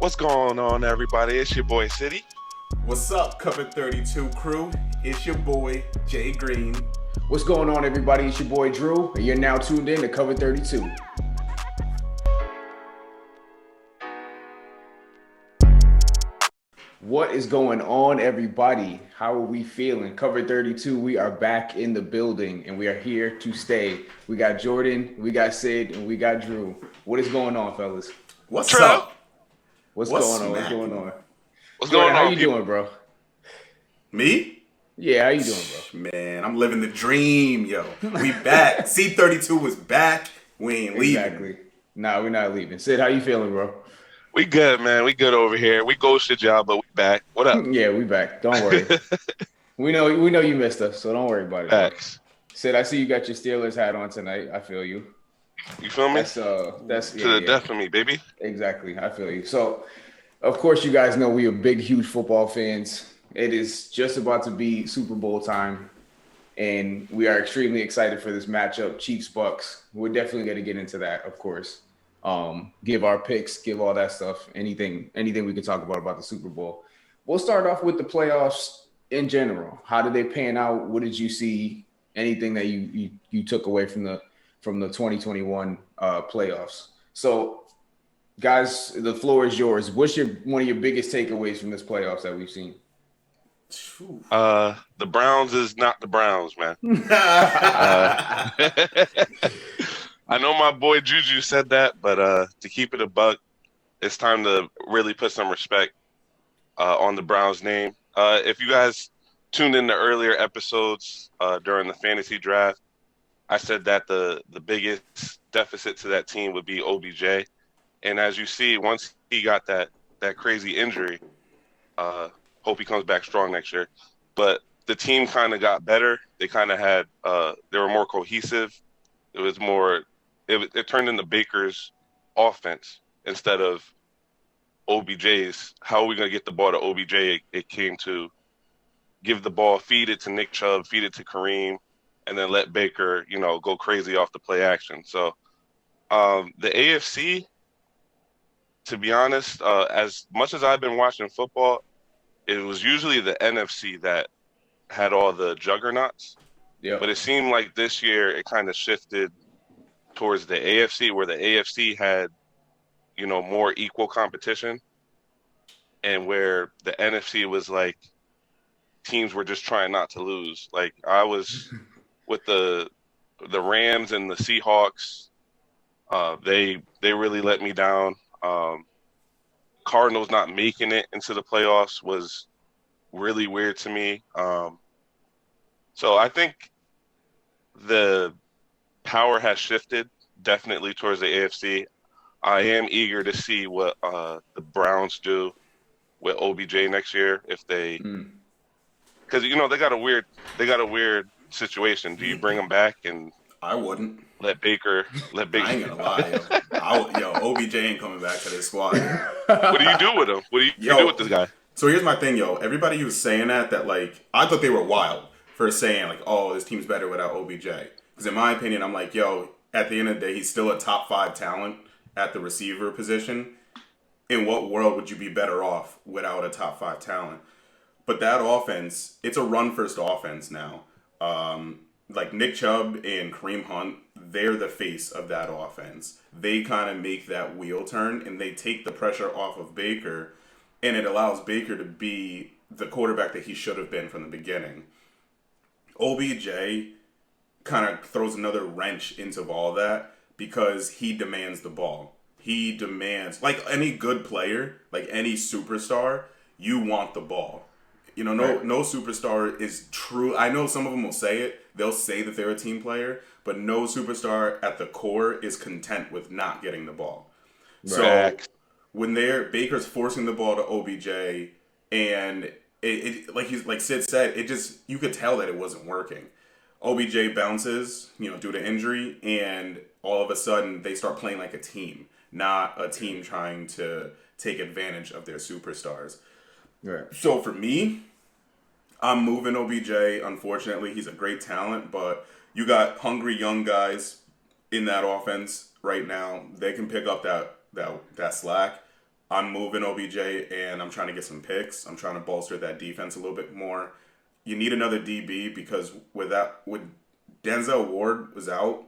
What's going on, everybody? It's your boy City. What's up, C32 Crew? It's your boy, Jay Green. What's going on, everybody? It's your boy Drew, and you're now tuned in to Cover 32. What is going on, everybody? How are we feeling? Cover 32, we are back in the building, and we are here to stay. We got Jordan, we got Sid, and we got Drew. What is going on, fellas? What's up? What's going on? What's going on? What's Jordan, going on? how you doing, bro? Me? Yeah, how you doing, bro? Man, I'm living the dream, yo. We back. C32 was back. We ain't leaving. Exactly. Nah, we're not leaving. Sid, how you feeling, bro? We good, man. We good over here. We ghosted y'all, but we back. What up? Yeah, we back. Don't worry. we know you missed us, so don't worry about it. Facts. Sid, I see you got your Steelers hat on tonight. I feel you. You feel me? That's to the death of me, baby. Exactly. I feel you. So, of course, you guys know we are big, huge football fans. It is just about to be Super Bowl time, and we are extremely excited for this matchup, Chiefs-Bucks. We're definitely going to get into that, of course. Give our picks, give all that stuff, anything we can talk about the Super Bowl. We'll start off with the playoffs in general. How did they pan out? What did you see? Anything that you took away from the 2021 playoffs? So, guys, the floor is yours. What's one of your biggest takeaways from this playoffs that we've seen? The Browns is not the Browns, man. I know my boy Juju said that, but to keep it a buck, it's time to really put some respect on the Browns' name. If you guys tuned in to earlier episodes during the fantasy draft, I said that the biggest deficit to that team would be OBJ. And as you see, once he got that crazy injury, hope he comes back strong next year. But the team kind of got better. They kind of had they were more cohesive. It was more it turned into Baker's offense instead of OBJ's. How are we going to get the ball to OBJ? It came to give the ball, feed it to Nick Chubb, feed it to Kareem, and then let Baker, go crazy off the play action. So the AFC, to be honest, as much as I've been watching football, it was usually the NFC that had all the juggernauts. Yeah. But it seemed like this year it kind of shifted towards the AFC, where the AFC had, more equal competition, and where the NFC was like teams were just trying not to lose. Like I was with the Rams and the Seahawks. They really let me down. Cardinals not making it into the playoffs was really weird to me. So I think the power has shifted definitely towards the AFC. I am eager to see what the Browns do with OBJ next year if they, because they got a weird situation. Do you bring him back and I wouldn't let Baker? I ain't gonna lie, yo. OBJ ain't coming back to this squad. What do you do with him? What do you do with this guy? So here's my thing, yo. Everybody who was saying that like, I thought they were wild for saying like, oh, this team's better without OBJ. Because in my opinion, I'm like, yo, at the end of the day, he's still a top 5 talent at the receiver position. In what world would you be better off without a top 5 talent? But that offense, it's a run-first offense now. Like Nick Chubb and Kareem Hunt, they're the face of that offense. They kind of make that wheel turn, and they take the pressure off of Baker, and it allows Baker to be the quarterback that he should have been from the beginning. OBJ kind of throws another wrench into all that because he demands the ball. He demands, like any good player, like any superstar, you want the ball. No superstar is true. I know some of them will say it. They'll say that they're a team player, but no superstar at the core is content with not getting the ball. Right. So when Baker's forcing the ball to OBJ, and it like Sid said, it just, you could tell that it wasn't working. OBJ bounces, due to injury, and all of a sudden they start playing like a team, not a team trying to take advantage of their superstars. Right. So for me, I'm moving OBJ. Unfortunately, he's a great talent, but you got hungry young guys in that offense right now. They can pick up that slack. I'm moving OBJ and I'm trying to get some picks. I'm trying to bolster that defense a little bit more. You need another DB because when Denzel Ward was out,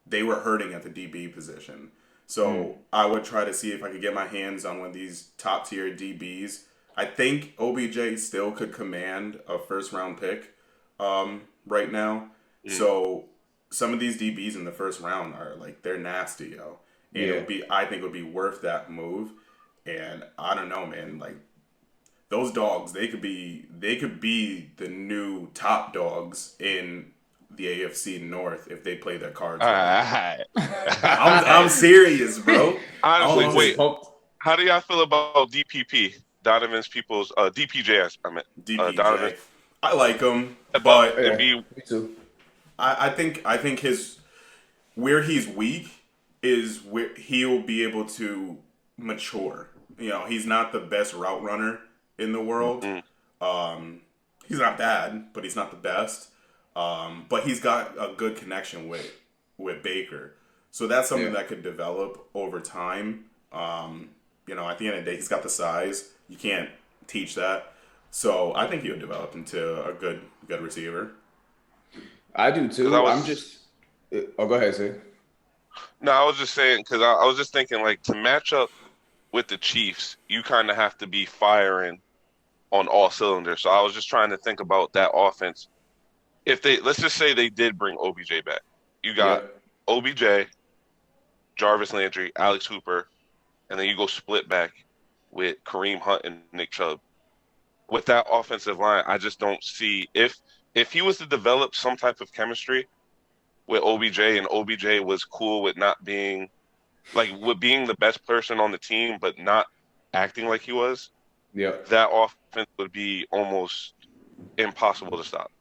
they were hurting at the DB position. So I would try to see if I could get my hands on one of these top tier DBs. I think OBJ still could command a first round pick right now. So some of these DBs in the first round are like, they're nasty, yo. And I think it would be worth that move. And I don't know, man, like those dogs, they could be the new top dogs in the AFC North if they play their cards right. I'm serious, bro. Honestly, wait. How do y'all feel about DPP? Donovan's People's DPJ, I meant. DPJ. Donovan. I like him, but me too. I think his where he's weak is where he'll be able to mature. You know, he's not the best route runner in the world. He's not bad, but he's not the best. But he's got a good connection with Baker. So that's something that could develop over time. You know, at the end of the day, he's got the size. You can't teach that. So I think he'll develop into a good receiver. I do too. Go ahead, say. No, I was just saying, because I was just thinking, like, to match up with the Chiefs, you kind of have to be firing on all cylinders. So I was just trying to think about that offense. If let's just say they did bring OBJ back. You got OBJ, Jarvis Landry, Alex Hooper, and then you go split back with Kareem Hunt and Nick Chubb. With that offensive line, I just don't see if he was to develop some type of chemistry with OBJ and OBJ was cool with not being with being the best person on the team but not acting like he was. Yeah. That offense would be almost impossible to stop.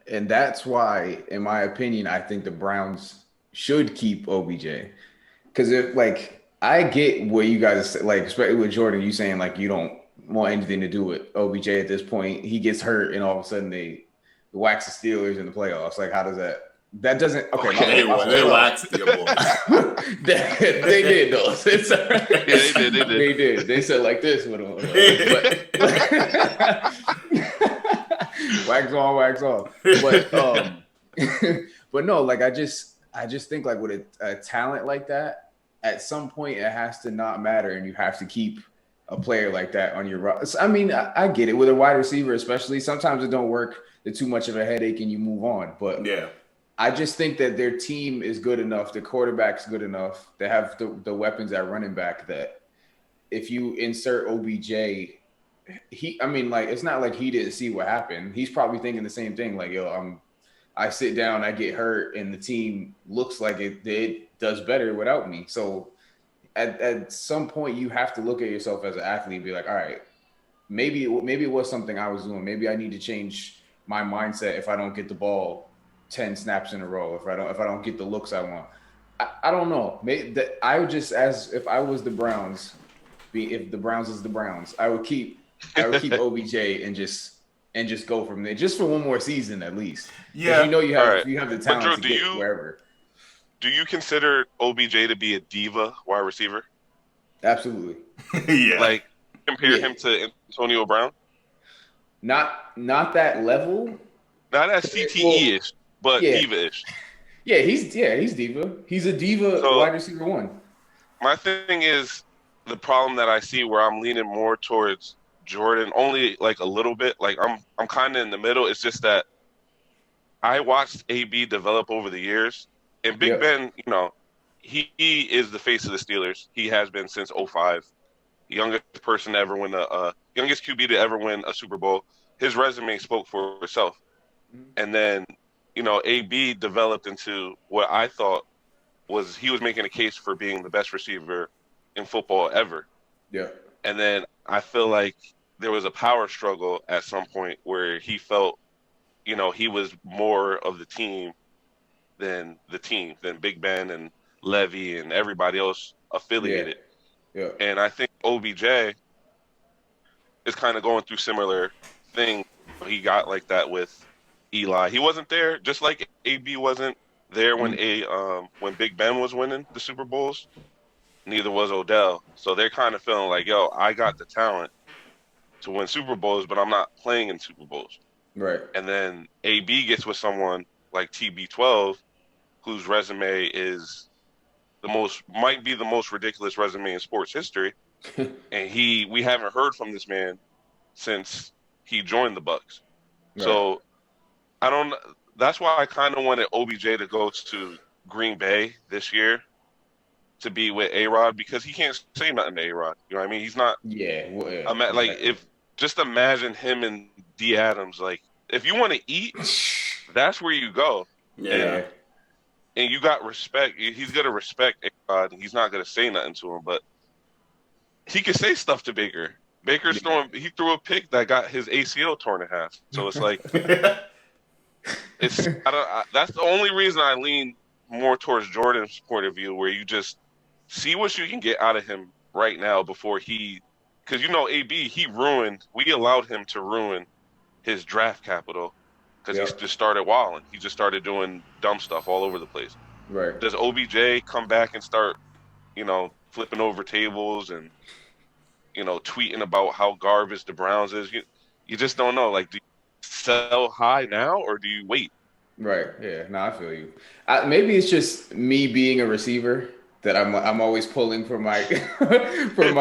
And that's why, in my opinion, I think the Browns should keep OBJ. Because I get what you guys like, especially with Jordan, you saying like you don't want anything to do with OBJ at this point. He gets hurt, and all of a sudden they wax the Steelers in the playoffs. Like, how does that? That doesn't. Okay, they waxed your boys. They did though. They did. They said like this with them. Wax on, wax off. But no, like I just think like with a talent like that, at some point it has to not matter, and you have to keep a player like that on your roster. I mean, I get it with a wide receiver, especially. Sometimes it don't work. They're too much of a headache, and you move on. But yeah, I just think that their team is good enough. The quarterback's good enough. They have the weapons at running back that if you insert OBJ, it's not like he didn't see what happened. He's probably thinking the same thing. Like, yo, I sit down, I get hurt, and the team looks like it does better without me. So at some point, you have to look at yourself as an athlete and be like, all right, maybe it was something I was doing. Maybe I need to change my mindset if I don't get the ball 10 snaps in a row, if I don't get the looks I want. I don't know. I would just, as if I was the Browns, if the Browns is the Browns, I would keep OBJ and just go from there, just for one more season at least. Yeah, you have the talent Drew, to get wherever. Do you consider OBJ to be a diva wide receiver? Absolutely. Yeah. Like compare him to Antonio Brown? Not that level. Not as CTE-ish, but diva-ish. Yeah, he's diva. He's a diva wide receiver one. My thing is the problem that I see where I'm leaning more towards Jordan, only like a little bit. Like I'm kind of in the middle. It's just that I watched AB develop over the years, and Big Ben, he is the face of the Steelers. He has been since 2005. Youngest person to ever win youngest QB to ever win a Super Bowl. His resume spoke for itself. And then, AB developed into what I thought was he was making a case for being the best receiver in football ever. Yeah. And then I feel like there was a power struggle at some point where he felt, he was more of the team than Big Ben and Levy and everybody else affiliated. Yeah. And I think OBJ is kind of going through similar thing. He got like that with Eli. He wasn't there, just like AB wasn't there when Big Ben was winning the Super Bowls. neither was Odell. So they're kind of feeling like, yo, I got the talent to win Super Bowls, but I'm not playing in Super Bowls. Right. And then AB gets with someone like TB12, whose resume is might be the most ridiculous resume in sports history. And we haven't heard from this man since he joined the Bucks. Right. So I don't. That's why I kind of wanted OBJ to go to Green Bay this year to be with A-Rod, because he can't say nothing to A-Rod. You know what I mean? He's not. Yeah. Well, yeah. Like, Exactly. just imagine him and D Adams. Like, if you want to eat, that's where you go. Yeah. And you got respect. He's gonna respect A-Rod. He's not gonna say nothing to him, but he can say stuff to Baker. He threw a pick that got his ACL torn in half. So it's like, that's the only reason I lean more towards Jordan's point of view, where you just see what you can get out of him right now before because AB, we allowed him to ruin his draft capital because he just started wilding. He just started doing dumb stuff all over the place. Right. Does OBJ come back and start, flipping over tables and, tweeting about how garbage the Browns is? You just don't know. Like, do you sell high now or do you wait? Right. Yeah. No, I feel you. Maybe it's just me being a receiver that I'm always pulling for my for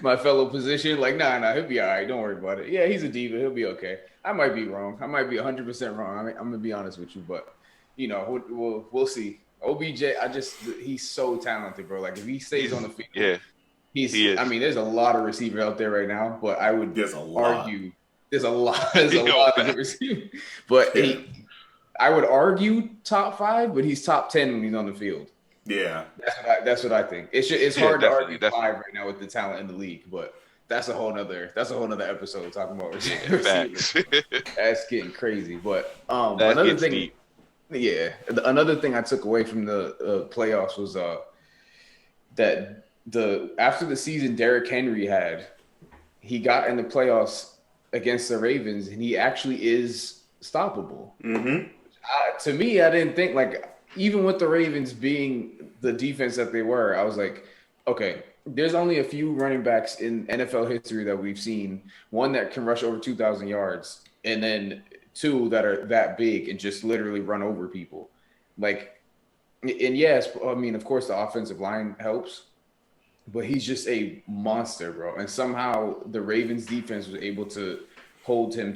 my fellow position. Like, nah, he'll be all right. Don't worry about it. Yeah, he's a diva. He'll be okay. I might be wrong. I might be 100% wrong. I'm gonna be honest with you, but we'll see. OBJ, he's so talented, bro. Like, if he stays on the field, he is. I mean, there's a lot of receivers out there right now, but I would argue there's a lot of good receivers. But I would argue top 5, but he's top 10 when he's on the field. Yeah, that's what I think. It's hard to argue 5 right now with the talent in the league, but that's a whole nother episode talking about receivers. That's getting crazy. But another thing, deep. Another thing I took away from the playoffs was that after the season Derrick Henry he got in the playoffs against the Ravens, and he actually is stoppable. Mm-hmm. To me, I didn't think, like, even with the Ravens being the defense that they were, I was like, okay, there's only a few running backs in NFL history that we've seen. One that can rush over 2,000 yards, and then 2 that are that big and just literally run over people. Like, and yes, I mean, of course, the offensive line helps, but he's just a monster, bro. And somehow the Ravens defense was able to hold him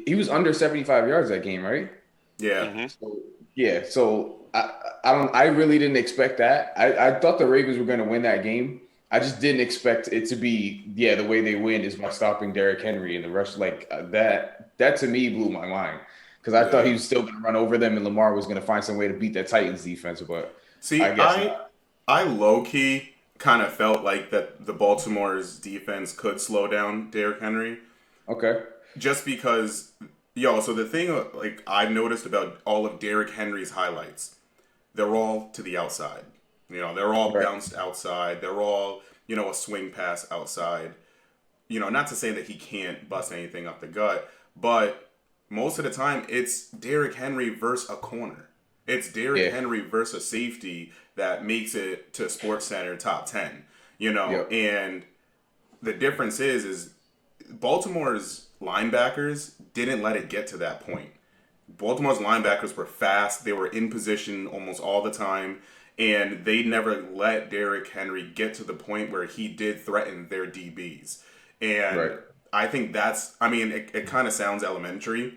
he was under 75 yards that game, right? Yeah. Mm-hmm. So I really didn't expect that. I thought the Ravens were going to win that game. I just didn't expect it to be, the way they win is by stopping Derrick Henry and the rush. Like, that to me blew my mind, because I thought he was still going to run over them and Lamar was going to find some way to beat that Titans defense. But see, I guess not. I low-key kind of felt like that the Baltimore's defense could slow down Derrick Henry. Okay. Just because, so the thing, like, I've noticed about all of Derrick Henry's highlights, they're all to the outside. They're all bounced outside. They're all, a swing pass outside. Not to say that he can't bust anything up the gut, but most of the time it's Derrick Henry versus a corner. It's Derrick Henry versus a safety that makes it to SportsCenter top 10. And the difference is Baltimore's linebackers didn't let it get to that point. Baltimore's linebackers were fast. They were in position almost all the time. And they never let Derrick Henry get to the point where he did threaten their DBs. And I think it kind of sounds elementary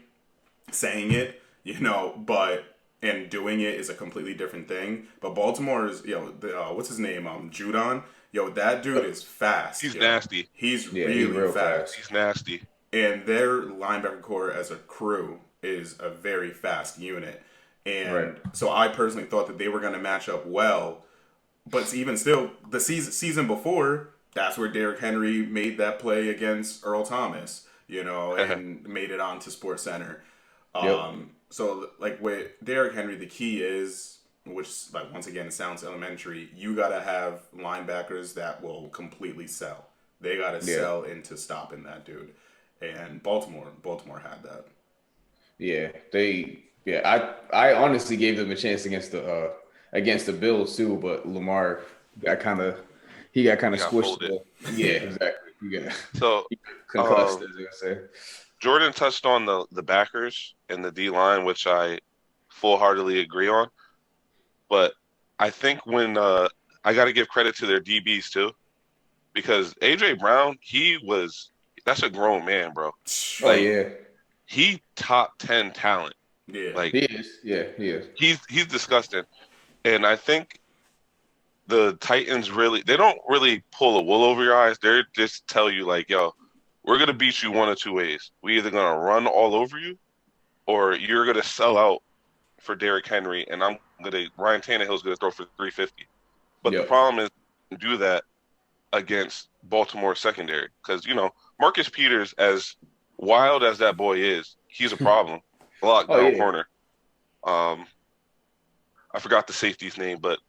saying it, and doing it is a completely different thing. But Baltimore's, what's his name? Judon. That dude is fast. He's nasty. He's really fast. He's nasty. And their linebacker core as a crew is a very fast unit. And so I personally thought that they were going to match up well. But even still, the season before, that's where Derrick Henry made that play against Earl Thomas, and made it onto SportsCenter. So, like, with Derrick Henry, the key is, which, like, once again, it sounds elementary, you got to have linebackers that will completely sell. They got to sell into stopping that dude. And Baltimore had that. I honestly gave them a chance against the Bills too, but Lamar he got kind He of got squished. folded. Yeah, exactly. So He concussed, as you say. Jordan touched on the backers and the D line, which I full-heartedly agree on. But I think when I got to give credit to their DBs too, because AJ Brown, that's a grown man, bro. Oh Like yeah, he top 10 talent. Yeah. Like he is. Yeah, he is. he's disgusting. And I think the Titans they don't really pull a wool over your eyes. They're just tell you like, yo, we're gonna beat you one of two ways. We either gonna run all over you, or you're gonna sell out for Derrick Henry, and Ryan Tannehill's gonna throw for 350. But the Yep. problem is do that against Baltimore secondary because Marcus Peters, as wild as that boy is, he's a problem. Lockdown yeah. corner. I forgot the safety's name, but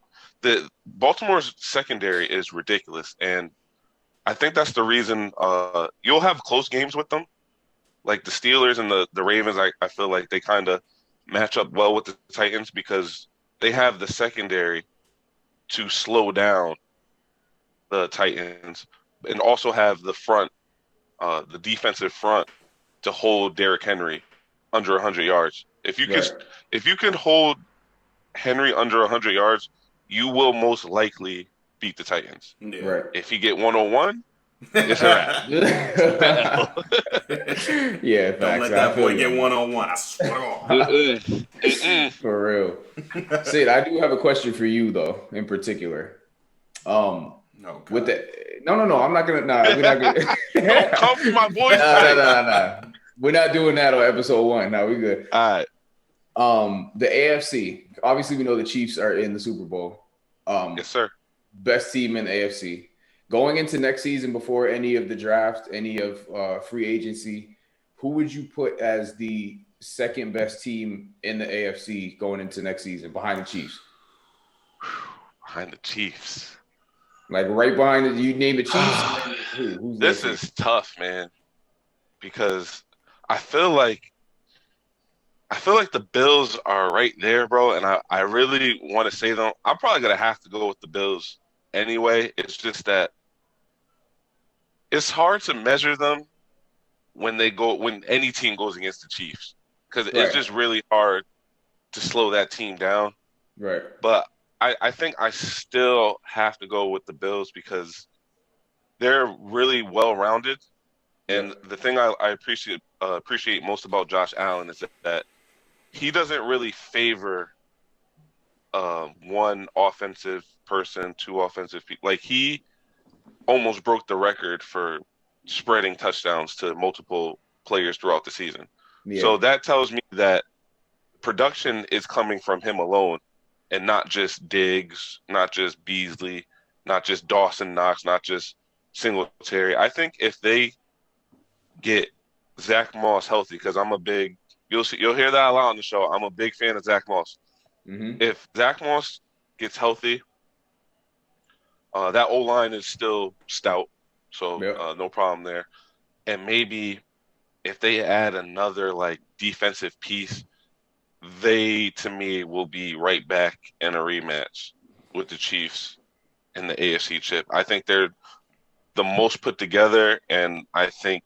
the Baltimore's secondary is ridiculous, and I think that's the reason you'll have close games with them. Like the Steelers and the Ravens, I feel like they kind of match up well with the Titans because they have the secondary to slow down the Titans and also have the front, the defensive front to hold Derrick Henry under 100 yards. If you can hold Henry under 100 yards, you will most likely beat the Titans. Yeah. Right. If you get 101, it's a wrap. Yeah, Don't let that boy get 101. I swear to God. For real. Sid, I do have a question for you though, in particular. With the no, I'm not gonna. We're not gonna. Don't come for my voice. No. We're not doing that on episode 1. No, we good. All right. The AFC. Obviously, we know the Chiefs are in the Super Bowl. Yes, sir. Best team in the AFC. Going into next season, before any of the draft, any of free agency, who would you put as the second best team in the AFC going into next season behind the Chiefs? Behind the Chiefs. Like right behind it, you name the Chiefs. Who's this is tough, man, because I feel like the Bills are right there, bro, and I really want to say them. I'm probably gonna have to go with the Bills anyway. It's just that it's hard to measure them when any team goes against the Chiefs because it's just really hard to slow that team down. Right. But I think I still have to go with the Bills because they're really well-rounded. And the thing I appreciate most about Josh Allen is that he doesn't really favor one offensive person, two offensive people. Like he almost broke the record for spreading touchdowns to multiple players throughout the season. Yeah. So that tells me that production is coming from him alone and not just Diggs, not just Beasley, not just Dawson Knox, not just Singletary. I think if they get Zach Moss healthy, because you'll hear that a lot on the show. I'm a big fan of Zach Moss. Mm-hmm. If Zach Moss gets healthy, that O-line is still stout, so no problem there. And maybe if they add another like defensive piece, they to me will be right back in a rematch with the Chiefs in the AFC chip. I think they're the most put together, and I think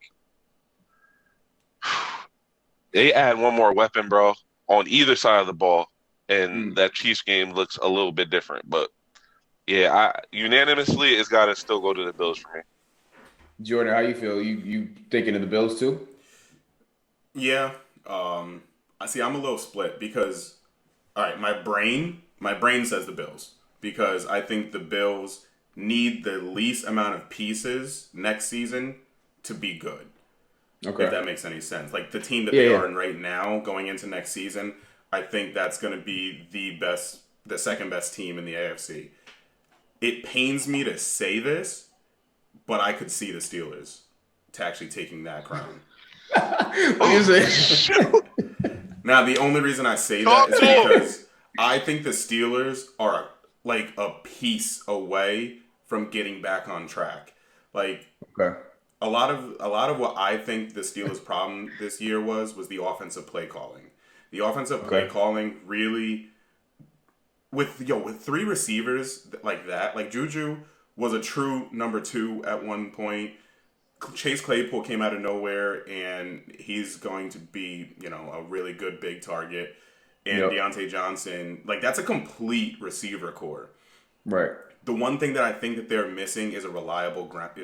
they add one more weapon, bro, on either side of the ball, and that Chiefs game looks a little bit different. But yeah, unanimously, it's got to still go to the Bills for me. Jordan, how you feel? You thinking of the Bills too? Yeah. I see. I'm a little split because, all right, my brain says the Bills because I think the Bills need the least amount of pieces next season to be good. Okay. If that makes any sense. Like the team that they are in right now going into next season, I think that's going to be the second best team in the AFC. It pains me to say this, but I could see the Steelers to actually taking that crown. Now, the only reason I say that is because I think the Steelers are like a piece away from getting back on track. Like a lot of what I think the Steelers' problem this year was the offensive play calling. The offensive play calling really with 3 receivers like that, like Juju was a true number 2 at one point. Chase Claypool came out of nowhere, and he's going to be, a really good big target. And Deontay Johnson, like, that's a complete receiver core. Right. The one thing that I think that they're missing is the reliable ground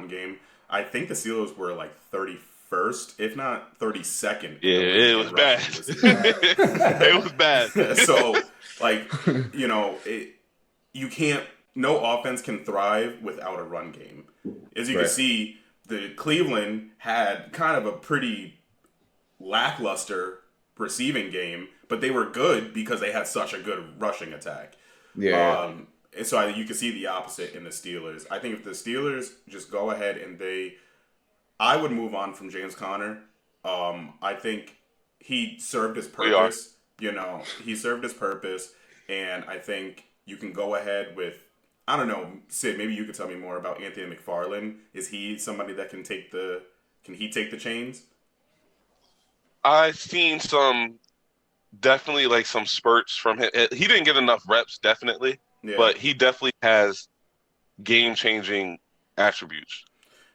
game. I think the Steelers were like 31st, if not 32nd. Yeah, it was bad. It was bad. So, like, you can't. No offense can thrive without a run game. As you can see, the Cleveland had kind of a pretty lackluster receiving game, but they were good because they had such a good rushing attack. Yeah. And so you can see the opposite in the Steelers. I think if the Steelers just go ahead and I would move on from James Conner. I think he served his purpose. He served his purpose, and I think you can go ahead with, I don't know, Sid, maybe you could tell me more about Anthony McFarland. Is he somebody that can take the chains? I've seen definitely like some spurts from him. He didn't get enough reps, definitely, but he definitely has game-changing attributes.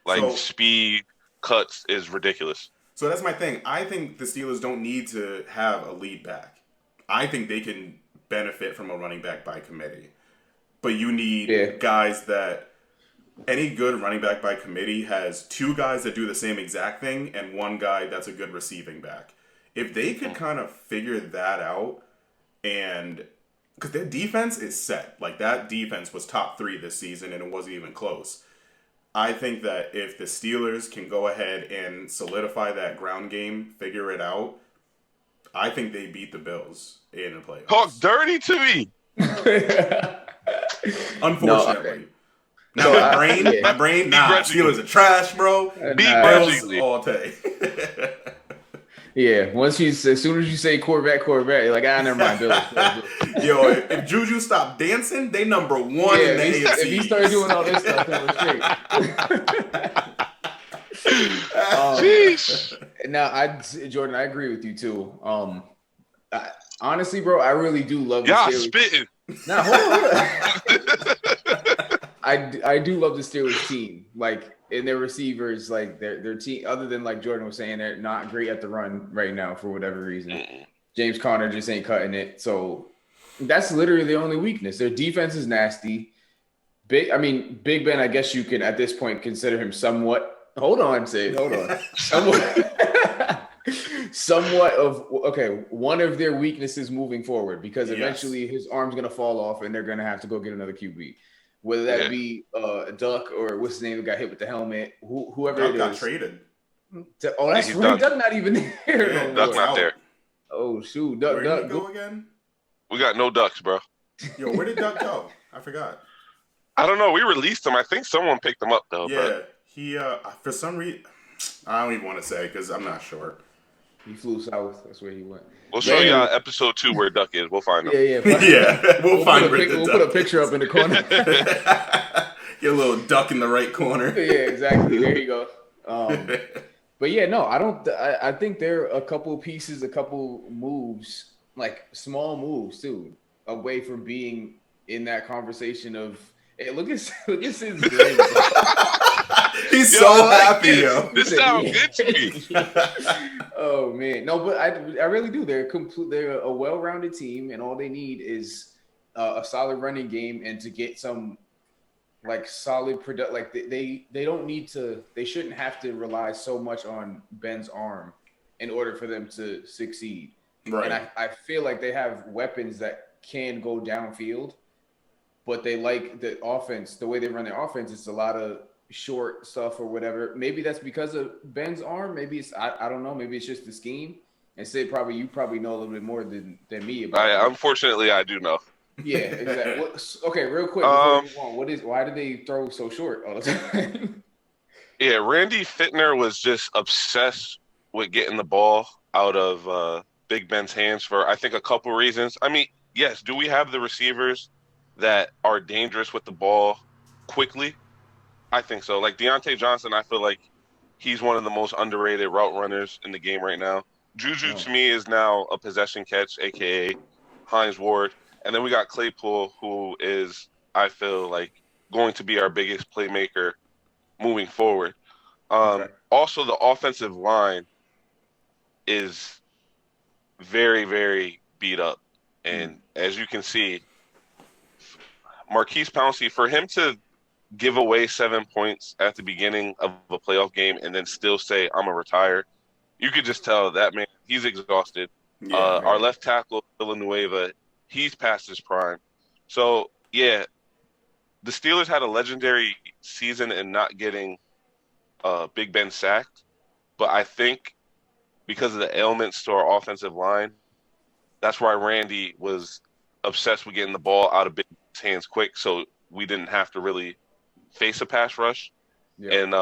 Like speed, cuts is ridiculous. So that's my thing. I think the Steelers don't need to have a lead back. I think they can benefit from a running back by committee. But you need guys that any good running back by committee has 2 guys that do the same exact thing and 1 guy that's a good receiving back. If they could kind of figure that out, and because their defense is set, like that defense was top 3 this season and it wasn't even close. I think that if the Steelers can go ahead and solidify that ground game, figure it out, I think they beat the Bills in the playoffs. Talk dirty to me. Unfortunately. My brain, Steelers are trash, bro. Bills all day. Yeah, as soon as you say quarterback, like, never mind, Bills. Yo, if Juju stopped dancing, they number 1 in the AFC. If he started doing all this stuff, that was straight. Now, Jordan, I agree with you too. Honestly, bro, I really do love the Steelers. Spitting. Now, hold on. I do love the Steelers team. Like, in their receivers, like their team, other than like Jordan was saying, they're not great at the run right now for whatever reason. James Conner just ain't cutting it. So that's literally the only weakness. Their defense is nasty. Big Ben, I guess you can at this point consider him somewhat. Hold on, Sid. Hold on. Somewhat of one of their weaknesses moving forward, because eventually his arm's gonna fall off and they're gonna have to go get another QB. Whether that be Duck or what's his name that got hit with the helmet, whoever Duck it is. got traded. That's right. Duck not even there. Yeah, Duck's not there. Oh, shoot. Duck, where did he go again? We got no Ducks, bro. Yo, where did Duck go? I forgot. I don't know. We released him. I think someone picked him up, though. Yeah, but he, for some reason, I don't even want to say because I'm not sure. He flew south. That's where he went. We'll show you episode 2 where Duck is. We'll find him. Yeah. We'll find We'll put a picture up in the corner. Get a little duck in the right corner. Yeah, exactly. There you go. But yeah, no, I don't. I think there are a couple pieces, a couple moves, like small moves too, away from being in that conversation of. Hey, look at Sid's brain. He's so happy, yo. This sounds good to me. Oh man, no, but I really do. They're a well-rounded team, and all they need is a solid running game and to get some like solid product. Like they don't need to. They shouldn't have to rely so much on Ben's arm in order for them to succeed. Right. And I feel like they have weapons that can go downfield, but they like the offense. The way they run their offense, it's a lot of short stuff or whatever. Maybe that's because of Ben's arm. Maybe it's I don't know. Maybe it's just the scheme. And Sid, you probably know a little bit more than me about it. Unfortunately, I do know. Yeah, exactly. Okay, real quick before we move on, why do they throw so short all the time? Yeah, Randy Fittner was just obsessed with getting the ball out of Big Ben's hands for I think a couple reasons. I mean, yes, do we have the receivers that are dangerous with the ball quickly? I think so. Like Deontay Johnson, I feel like he's one of the most underrated route runners in the game right now. Juju to me is now a possession catch, aka Hines Ward. And then we got Claypool, who is, I feel like, going to be our biggest playmaker moving forward. Okay. Also, the offensive line is very, very beat up. And as you can see, Marquise Pouncey, for him to give away 7 points at the beginning of a playoff game and then still say, I'm a retire, you could just tell that man, he's exhausted. Yeah, Our left tackle, Villanueva, he's past his prime. So, yeah, the Steelers had a legendary season in not getting Big Ben sacked, but I think because of the ailments to our offensive line, that's why Randy was obsessed with getting the ball out of Big Ben's hands quick, so we didn't have to really face a pass rush. Yeah. And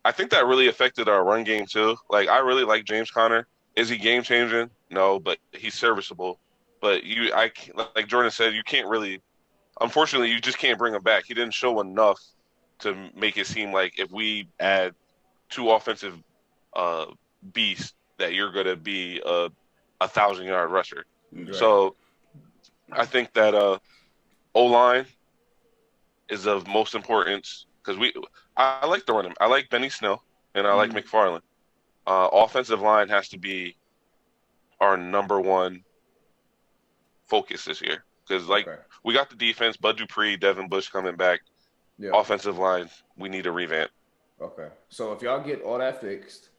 I think that really affected our run game too. Like, I really like James Conner. Is he game changing? No, but he's serviceable. But like Jordan said, you can't really. Unfortunately, you just can't bring him back. He didn't show enough to make it seem like if we add 2 offensive beasts, that you're going to be a 1,000-yard rusher. Right. So I think that O-line is of most importance because I like the running. I like Benny Snell and I like McFarland. Offensive line has to be our number one focus this year because we got the defense, Bud Dupree, Devin Bush coming back. Yeah. Offensive line, we need a revamp. Okay. So if y'all get all that fixed,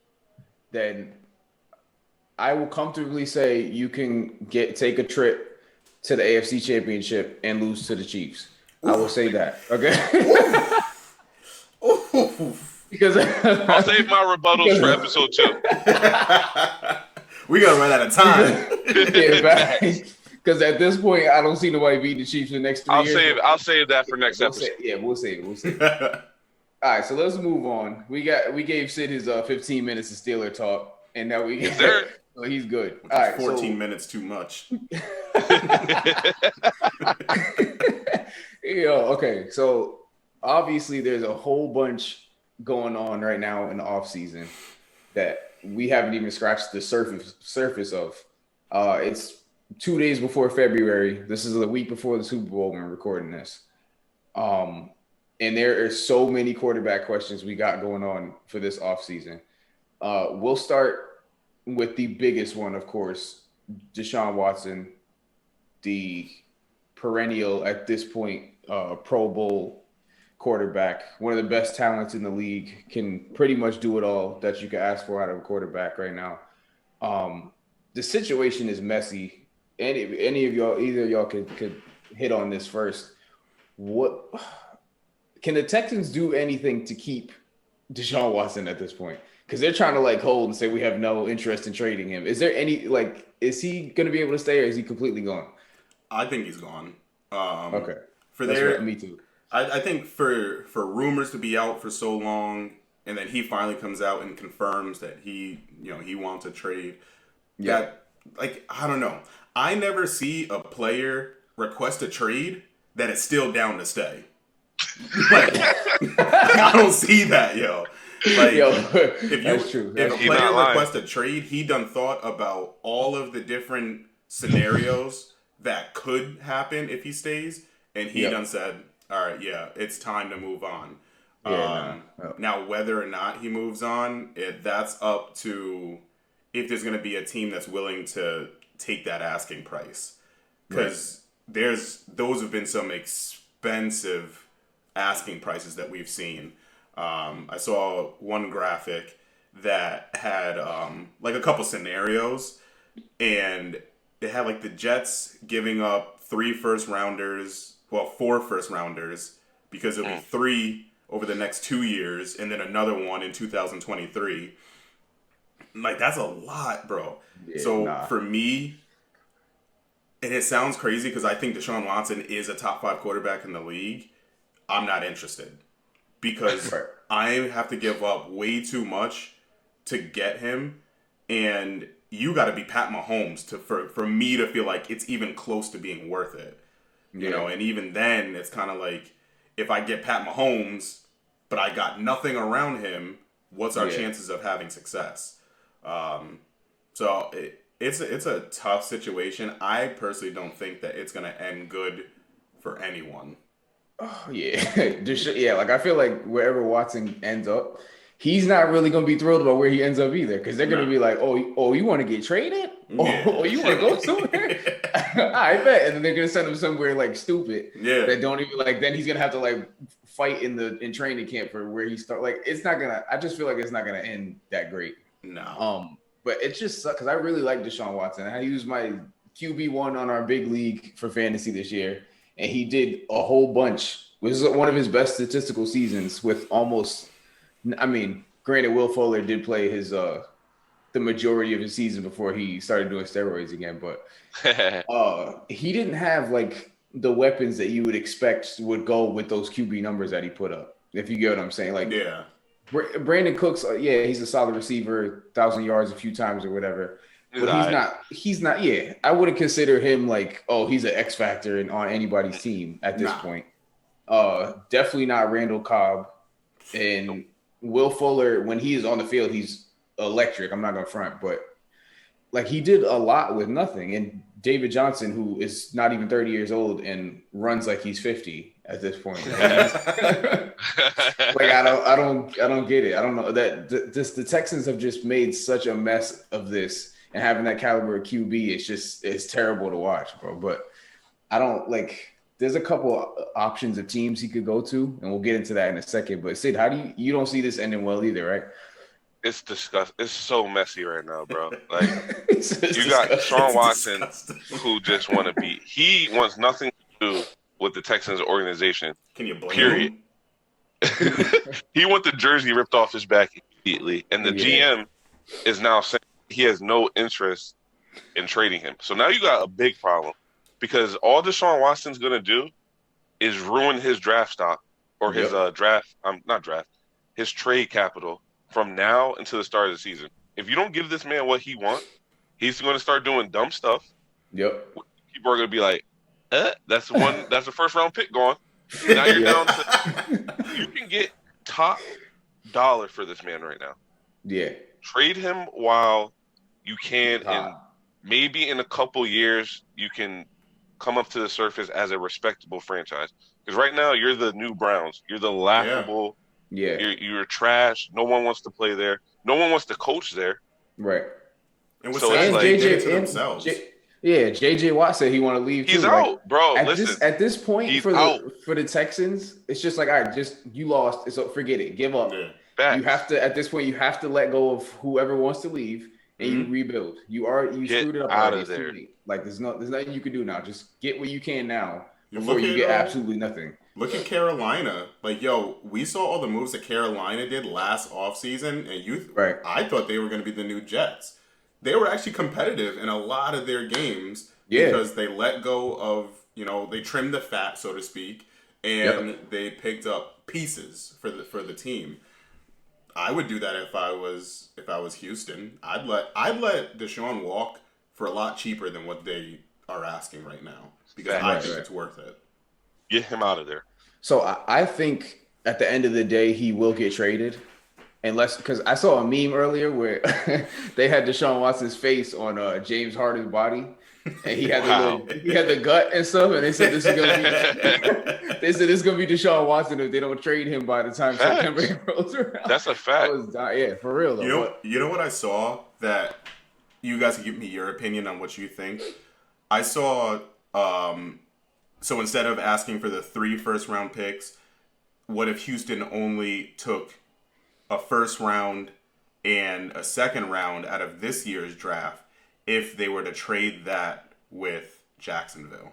then I will comfortably say you can take a trip to the AFC Championship and lose to the Chiefs. I will say that. Okay. Because I'll save my rebuttals for episode 2. We gotta run out of time. Because at this point, I don't see nobody beating the Chiefs in the next 3 years. I'll save that for next episode. We'll save it. All right, so let's move on. We gave Sid his 15 minutes of Steeler talk, and now so he's good. All right, 14 minutes too much. Okay. So obviously, there's a whole bunch going on right now in the off season that we haven't even scratched the surface of. It's 2 days before February. This is a week before the Super Bowl when we're recording this. And there are so many quarterback questions we got going on for this offseason. We'll start with the biggest one, of course, Deshaun Watson, the perennial, at this point, Pro Bowl quarterback, one of the best talents in the league, can pretty much do it all that you can ask for out of a quarterback right now. The situation is messy. Either of y'all could hit on this first. What can the Texans do anything to keep Deshaun Watson at this point? Because they're trying to hold and say we have no interest in trading him. Is there any is he going to be able to stay or is he completely gone? I think he's gone. Okay. Me too. I think for rumors to be out for so long and then he finally comes out and confirms that he wants a trade. Yeah. I don't know. I never see a player request a trade that is still down to stay. I don't see that, yo. That's true. If a player requests a trade, he done thought about all of the different scenarios that could happen if he stays, and he done said, all right, yeah, it's time to move on. Now, whether or not he moves on, that's up to if there's going to be a team that's willing to take that asking price. Because those have been some expensive asking prices that we've seen. I saw one graphic that had a couple scenarios, and they had the Jets giving up 4 first rounders, because it'll be 3 over the next 2 years, and then another one in 2023. That's a lot, bro. Yeah, for me, and it sounds crazy because I think Deshaun Watson is a top 5 quarterback in the league. I'm not interested because I have to give up way too much to get him, and you got to be Pat Mahomes for me to feel like it's even close to being worth it. You know, and even then, it's kind of if I get Pat Mahomes, but I got nothing around him, what's our chances of having success? So it's a tough situation. I personally don't think that it's gonna end good for anyone. Oh, yeah. Yeah, like I feel like wherever Watson ends up, he's not really going to be thrilled about where he ends up either because they're going to No. be like, oh, you want to get traded? Yeah. Oh, you want to go somewhere? I bet. And then they're going to send him somewhere like stupid Yeah. that don't even like, then he's going to have to like fight in training camp for where he start. Like, it's not going to, I just feel like it's not going to end that great. No. But it just sucks because I really like Deshaun Watson. I used my QB1 on our big league for fantasy this year. And he did a whole bunch. It was one of his best statistical seasons with almost, I mean, granted, Will Fuller did play his the majority of his season before he started doing steroids again, but he didn't have like the weapons that you would expect would go with those QB numbers that he put up. If you get what I'm saying, like yeah, Brandon Cooks, yeah, he's a solid receiver, 1,000 yards a few times or whatever. But he's not. Yeah, I wouldn't consider him like, oh, he's an X factor on anybody's team at this point. Definitely not Randall Cobb and Will Fuller. When he is on the field, he's electric. I'm not gonna front, but like he did a lot with nothing. And David Johnson, who is not even 30 years old and runs like he's 50 at this point. Like I don't get it. I don't know that the Texans have just made such a mess of this. And having that caliber of QB, it's terrible to watch, bro. But I don't like. There's a couple options of teams he could go to, and we'll get into that in a second. But Sid, how do you don't see this ending well either, right? It's disgusting. It's so messy right now, bro. Like you got Sean Watson, who just want to be. He wants nothing to do with the Texans organization. Can you blame period. him? He want the jersey ripped off his back immediately, and the GM is now saying he has no interest in trading him. So now you got a big problem because all Deshaun Watson's going to do is ruin his draft stock or his his trade capital from now until the start of the season. If you don't give this man what he wants, he's going to start doing dumb stuff. Yep. People are going to be like, that's the first round pick gone. Now you're down to, you can get top dollar for this man right now. Yeah. Trade him while you can, and maybe in a couple years you can come up to the surface as a respectable franchise. Because right now you're the new Browns. You're the laughable. Yeah. You're trash. No one wants to play there. No one wants to coach there. Right. And what's like JJ to themselves. JJ Watt said he want to leave. He's too. out, like, bro. At this point for the Texans, it's just like, all right, you lost. So forget it. Give up. Yeah. You have to at this point. You have to let go of whoever wants to leave, and you rebuild. You screwed it up. Out of there. Like there's nothing you can do now. Just get what you can now before you get absolutely nothing. Look at Carolina. Like, yo, we saw all the moves that Carolina did last offseason, and I thought they were going to be the new Jets. They were actually competitive in a lot of their games because they let go of, they trimmed the fat, so to speak, and they picked up pieces for the team. I would do that if I was Houston. I'd let Deshaun walk for a lot cheaper than what they are asking right now because I think it's worth it. Get him out of there. So I think at the end of the day he will get traded, unless because I saw a meme earlier where they had Deshaun Watson's face on James Harden's body, and he had the gut and stuff, and they said this is gonna be Deshaun Watson if they don't trade him by the time September rolls around. That's a fact. For real though. You know what I saw that you guys can give me your opinion on what you think. I saw so instead of asking for the 3 first-round picks, what if Houston only took a first round and a second round out of this year's draft if they were to trade that with Jacksonville?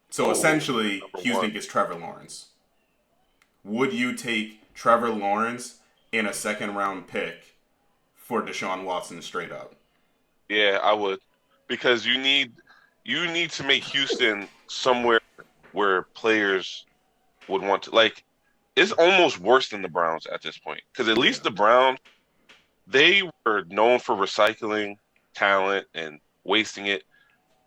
So essentially, Houston gets Trevor Lawrence. Would you take Trevor Lawrence in a second-round pick for Deshaun Watson straight up? Yeah, I would. Because you need to make Houston somewhere where players would want to, like, it's almost worse than the Browns at this point. Because at least the Browns, they were known for recycling talent and wasting it.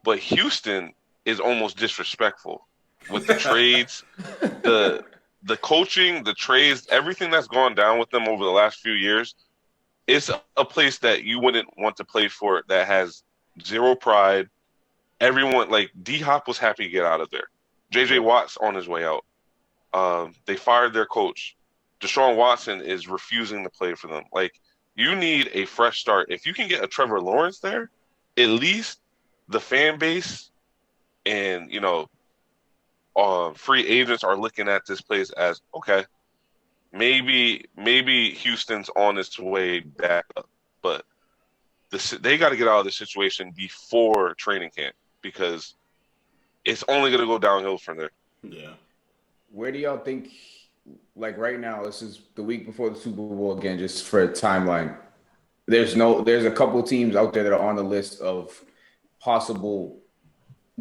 But Houston is almost disrespectful with the trades, the coaching, the trades, everything that's gone down with them over the last few years. it's a place that you wouldn't want to play for that has zero pride. Everyone, like D-Hop was happy to get out of there. J.J. Watt's on his way out. They fired their coach. Deshaun Watson is refusing to play for them. Like, you need a fresh start. If you can get a Trevor Lawrence there, at least the fan base and, free agents are looking at this place as, okay, maybe Houston's on its way back up. But they got to get out of this situation before training camp because it's only going to go downhill from there. Yeah. Where do y'all think, like right now, this is the week before the Super Bowl again, just for a timeline. There's a couple of teams out there that are on the list of possible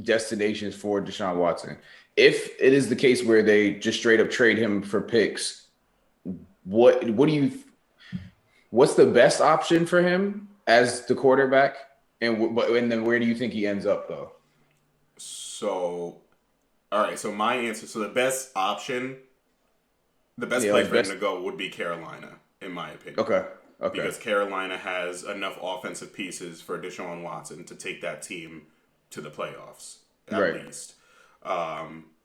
destinations for Deshaun Watson. If it is the case where they just straight up trade him for picks, what's the best option for him as the quarterback? And then where do you think he ends up though? So, all right. So my answer. So the best option, the best place for him to go would be Carolina, in my opinion. Okay. Because Carolina has enough offensive pieces for Deshaun Watson to take that team to the playoffs, at least.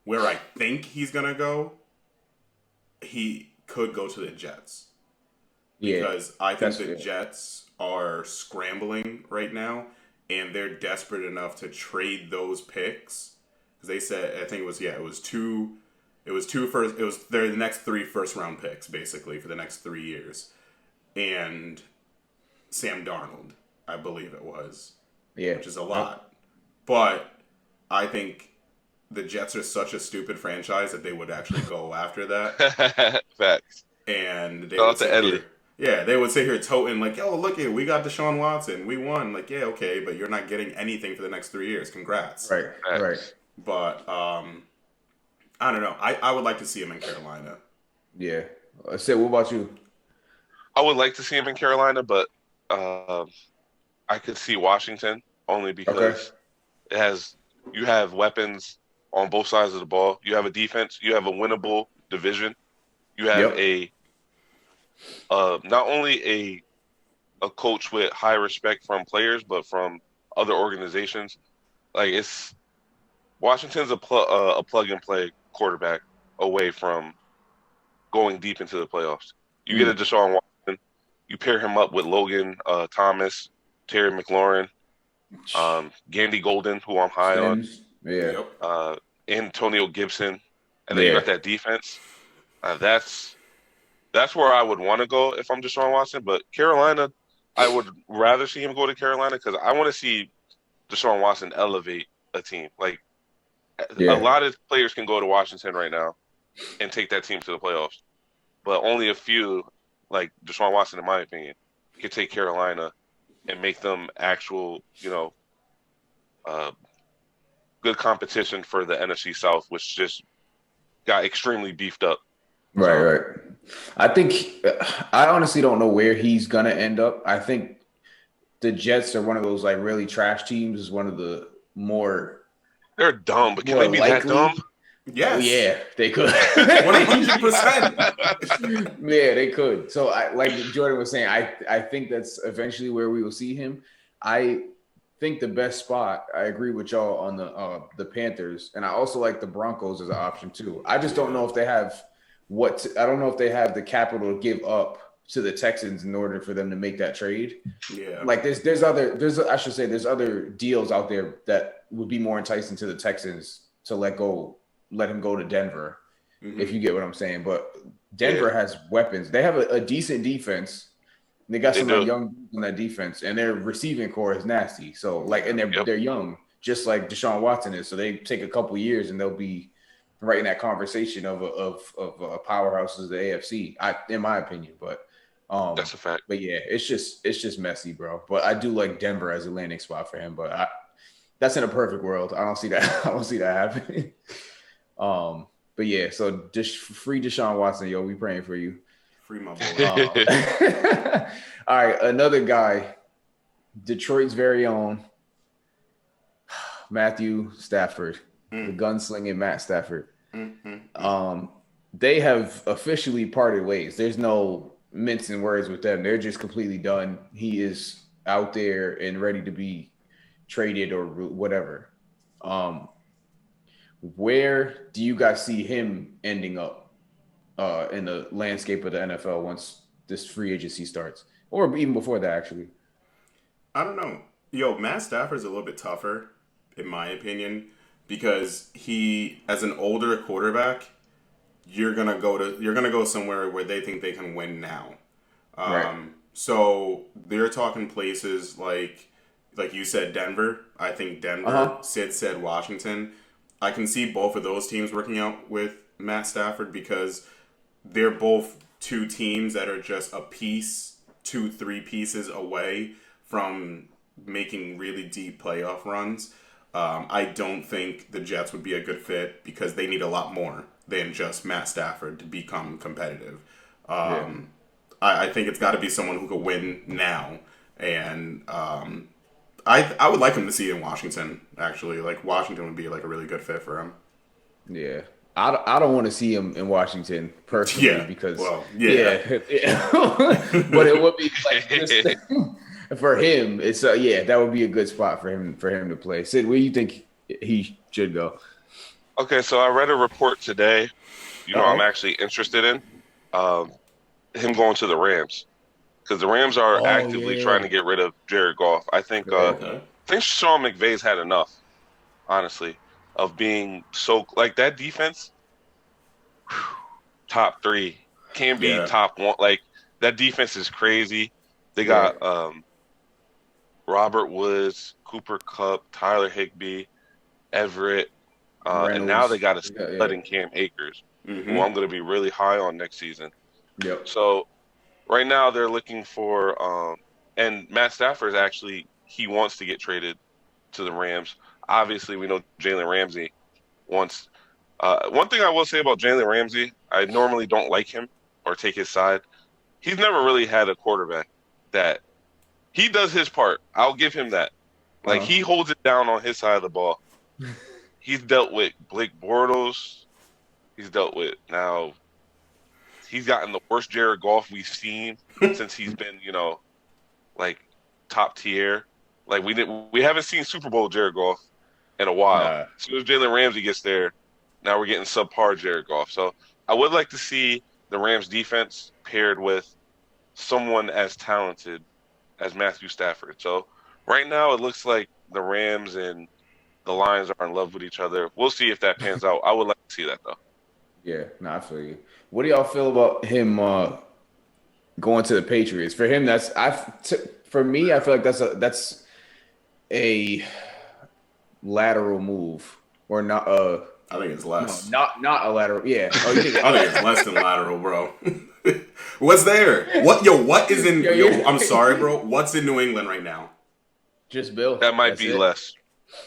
Where I think he's going to go, he could go to the Jets. Because I think the Jets are scrambling right now, and they're desperate enough to trade those picks. Because they said, I think it was their next 3 first-round picks, basically, for the next 3 years. And Sam Darnold, I believe it was. Yeah. Which is a lot. But I think the Jets are such a stupid franchise that they would actually go after that. Facts. And they they would sit here toting like, "Yo, look it, we got Deshaun Watson, we won." Like, yeah, okay, but you're not getting anything for the next 3 years. Congrats. Right. But I don't know. I would like to see him in Carolina. Yeah. Sid, what about you? I would like to see him in Carolina, but I could see Washington only because you have weapons on both sides of the ball. You have a defense. You have a winnable division. You have not only a coach with high respect from players, but from other organizations. Like Washington's a plug and play quarterback away from going deep into the playoffs. You get a Deshaun Watson, you pair him up with Logan Thomas, Terry McLaurin, Gandy Golden, who I'm high on, Antonio Gibson, and then you got that defense. That's where I would want to go if I'm Deshaun Watson. But Carolina, I would rather see him go to Carolina because I want to see Deshaun Watson elevate a team. Like a lot of players can go to Washington right now and take that team to the playoffs, but only a few, like Deshaun Watson, in my opinion, could take Carolina and make them actual, good competition for the NFC South, which just got extremely beefed up. Right. I honestly don't know where he's gonna end up. I think the Jets are one of those like really trash teams. Is one of the more. They're dumb, but can they be that dumb? Yes. Oh, yeah, they could. 100%. Yeah, they could. So, like Jordan was saying, I think that's eventually where we will see him. I think the best spot. I agree with y'all on the Panthers, and I also like the Broncos as an option too. I just don't know if they have I don't know if they have the capital to give up to the Texans in order for them to make that trade. Yeah, like there's other deals out there that would be more enticing to the Texans to let him go to Denver, if you get what I'm saying. But Denver has weapons. They have a decent defense. They got some young in that defense, and their receiving core is nasty. So and they're young, just like Deshaun Watson is. So they take a couple years, and they'll be right in that conversation of powerhouses of the AFC, in my opinion. But that's a fact. But yeah, it's just messy, bro. But I do like Denver as a landing spot for him. But that's in a perfect world. I don't see that. I don't see that happening. But yeah, so just free Deshaun Watson, yo. We praying for you. Free my boy. All right, another guy, Detroit's very own Matthew Stafford, the gunslinging Matt Stafford. They have officially parted ways. There's no mincing words with them. They're just completely done. He is out there and ready to be traded or whatever. Where do you guys see him ending up in the landscape of the NFL once this free agency starts, or even before that, actually? I don't know. Yo, Matt Stafford's a little bit tougher, in my opinion, because he, as an older quarterback, you're gonna go somewhere where they think they can win now. Right. So they're talking places like you said, Denver. I think Denver. Sid said Washington. I can see both of those teams working out with Matt Stafford because they're both two teams that are just a piece, 2-3 pieces away from making really deep playoff runs. I don't think the Jets would be a good fit because they need a lot more than just Matt Stafford to become competitive. I think it's got to be someone who could win now. And I would like him to see in Washington, actually. Like, Washington would be, like, a really good fit for him. Yeah. I don't want to see him in Washington personally because but it would be like just, for him. It's that would be a good spot for him to play. Sid, where do you think he should go? Okay, so I read a report today. I'm actually interested in him going to the Rams because the Rams are actively trying to get rid of Jared Goff. I think Sean McVay's had enough, honestly, of being so like that defense. Top 3 can be top 1. Like that defense is crazy. They got Robert Woods, Cooper Kupp, Tyler Higbee, Everett, and now they got a stud in Cam Akers, who I'm going to be really high on next season. Yep. So right now they're looking for and Matt Stafford actually he wants to get traded to the Rams. Obviously, we know Jalen Ramsey wants. One thing I will say about Jalen Ramsey, I normally don't like him or take his side. He's never really had a quarterback that he does his part. I'll give him that. Like he holds it down on his side of the ball. He's dealt with Blake Bortles. He's dealt with now. He's gotten the worst Jared Goff we've seen since he's been, like top tier. Like we haven't seen Super Bowl Jared Goff in a while. As soon as Jalen Ramsey gets there, now we're getting subpar Jared Goff. So I would like to see the Rams defense paired with someone as talented as Matthew Stafford. So right now it looks like the Rams and the Lions are in love with each other. We'll see if that pans out. I would like to see that though. Yeah, I feel you. What do y'all feel about him going to the Patriots? For him, for me, I feel like that's a lateral move or not. I think it's less. No, not a lateral. Yeah. I think it's less than lateral, bro. What's there? What is in? I'm sorry, bro. What's in New England right now? Just Bill. That might be less.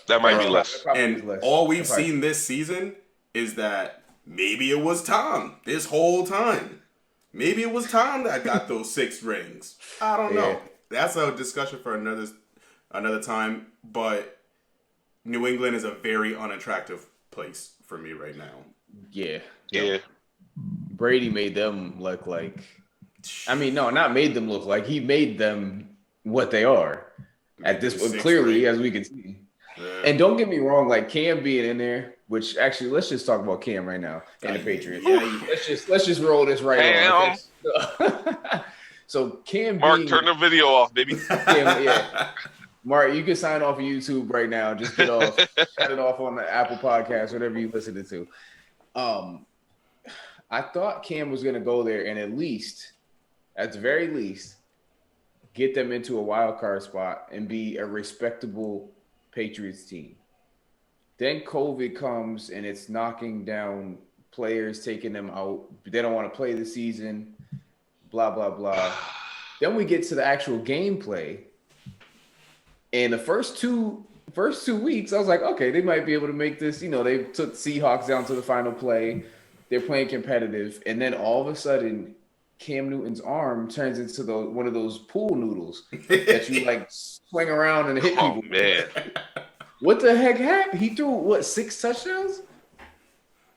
That might be less. And all we've seen this season is that maybe it was Tom this whole time. Maybe it was Tom that got those 6 rings. I don't know. That's a discussion for another time. But New England is a very unattractive place for me right now. Yeah. Brady made them look like. I mean, no, not made them look like. He made them what they are at this point, clearly, as we can see. Yeah. And don't get me wrong, like Cam being in there, which actually, let's just talk about Cam right now and the Patriots. Let's just roll this right on. So Cam, Mark, turn the video off, baby. Cam, Mark, you can sign off of YouTube right now. Just get off, shut it off on the Apple Podcast, whatever you listen to. I thought Cam was going to go there and at the very least, get them into a wild card spot and be a respectable Patriots team. Then COVID comes and it's knocking down players, taking them out. They don't want to play the season, blah, blah, blah. Then we get to the actual gameplay. And the first two weeks, I was like, okay, they might be able to make this. You know, they took Seahawks down to the final play. They're playing competitive. And then all of a sudden, Cam Newton's arm turns into one of those pool noodles that you like swing around and hit people. Oh, man. What the heck happened? He threw, 6 touchdowns?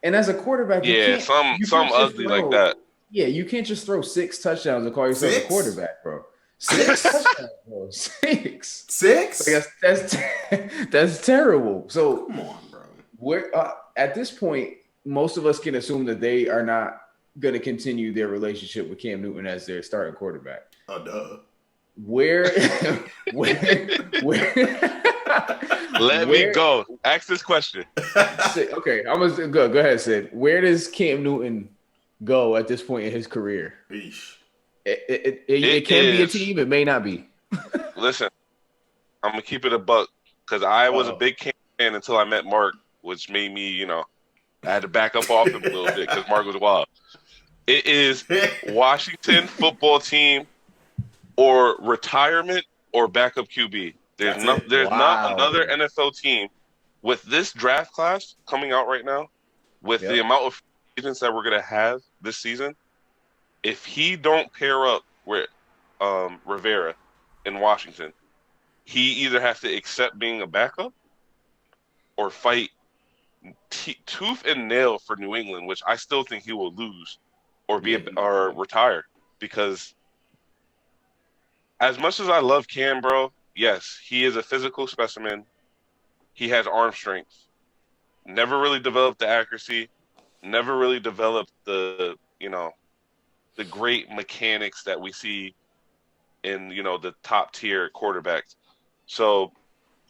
And as a quarterback, some ugly like that. Yeah, you can't just throw 6 touchdowns and call yourself a quarterback, bro. 6 touchdowns, bro. 6. 6? Like that's terrible. So Come on, bro. we're at this point, most of us can assume that they are not going to continue their relationship with Cam Newton as their starting quarterback. Oh, duh. Where Let me go. Ask this question. Okay, I'm gonna go ahead, Sid. Where does Cam Newton go at this point in his career? Eesh. It can be a team. It may not be. Listen, I'm gonna keep it a buck because I was a big Cam fan until I met Mark, which made me, I had to back up off him a little bit because Mark was wild. It is Washington football team or retirement or backup QB. There's not another NFL team with this draft class coming out right now, with the amount of agents that we're gonna have this season. If he don't pair up with Rivera in Washington, he either has to accept being a backup or fight tooth and nail for New England, which I still think he will lose or or retire. Because as much as I love Cam, bro, yes, he is a physical specimen. He has arm strength. Never really developed the accuracy. Never really developed the great mechanics that we see in, the top tier quarterbacks. So,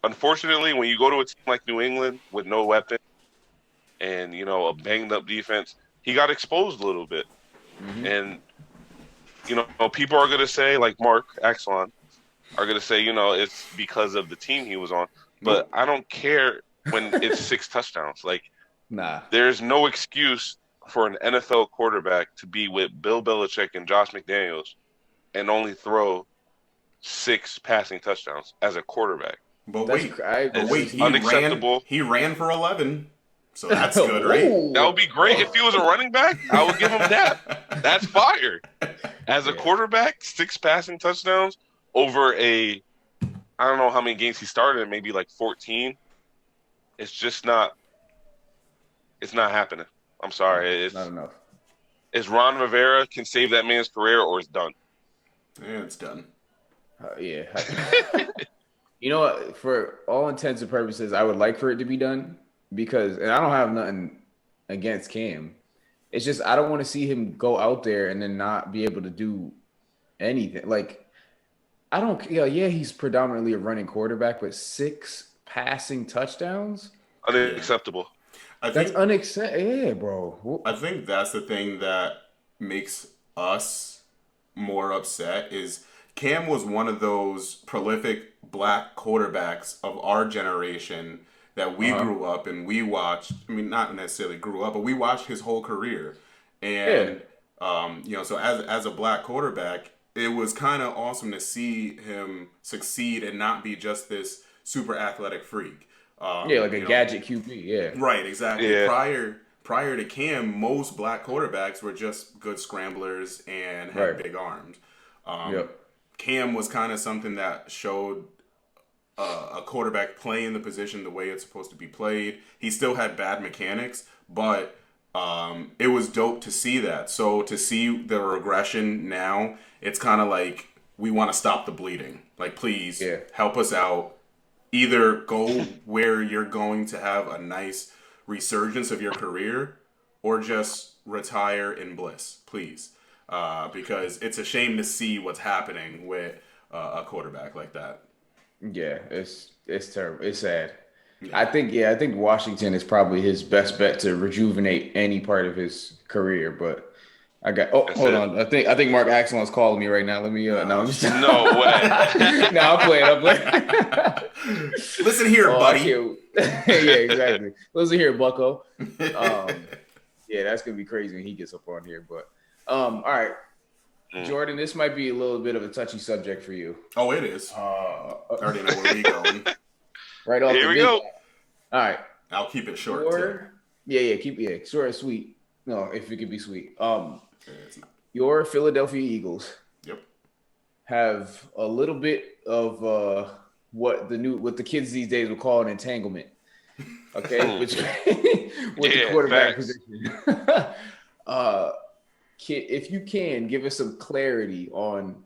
unfortunately, when you go to a team like New England with no weapon and, a banged up defense, he got exposed a little bit. Mm-hmm. And, people are going to say, like Mark Axelon, are going to say, it's because of the team he was on. But I don't care when it's 6 touchdowns. Like, there's no excuse for an NFL quarterback to be with Bill Belichick and Josh McDaniels and only throw 6 passing touchdowns as a quarterback. But wait, unacceptable. He ran for 11, so that's good, right? That would be great if he was a running back. I would give him that. That's fire. As a quarterback, 6 passing touchdowns over I don't know how many games he started, maybe like 14. It's just not. It's not happening. I'm sorry. It's not enough. Is Ron Rivera can save that man's career, or it's done? Yeah, it's done. Yeah. You know what? For all intents and purposes, I would like for it to be done because, and I don't have nothing against Cam. It's just I don't want to see him go out there and then not be able to do anything. Like, I don't. Yeah, he's predominantly a running quarterback, but 6 passing touchdowns? Unacceptable. That's unacceptable. Yeah, bro. I think that's the thing that makes us more upset is Cam was one of those prolific black quarterbacks of our generation that we grew up and we watched. I mean, not necessarily grew up, but we watched his whole career. And, so as a black quarterback, it was kind of awesome to see him succeed and not be just this super athletic freak. Like a gadget QB, yeah. Right, exactly. Yeah. Prior to Cam, most black quarterbacks were just good scramblers and had big arms. Cam was kind of something that showed a quarterback playing the position the way it's supposed to be played. He still had bad mechanics, but it was dope to see that. So to see the regression now, it's kind of like we want to stop the bleeding. Like, please help us out. Either go where you're going to have a nice resurgence of your career or just retire in bliss, please. Because it's a shame to see what's happening with a quarterback like that. Yeah, it's terrible. It's sad. Yeah. I think Washington is probably his best bet to rejuvenate any part of his career, but hold on. I think Mark Axelon's calling me right now. Let me no way. No, I'm playing. Listen here, buddy. Yeah, exactly. Listen here, Bucko. Yeah, that's gonna be crazy when he gets up on here. But all right. Jordan, this might be a little bit of a touchy subject for you. Oh, it is. I already know where we're going. Right off here we go. All right. I'll keep it short. Keep short and sweet. No, if it could be sweet. Your Philadelphia Eagles have a little bit of what the kids these days will call an entanglement. Okay, with the quarterback position. if you can, give us some clarity on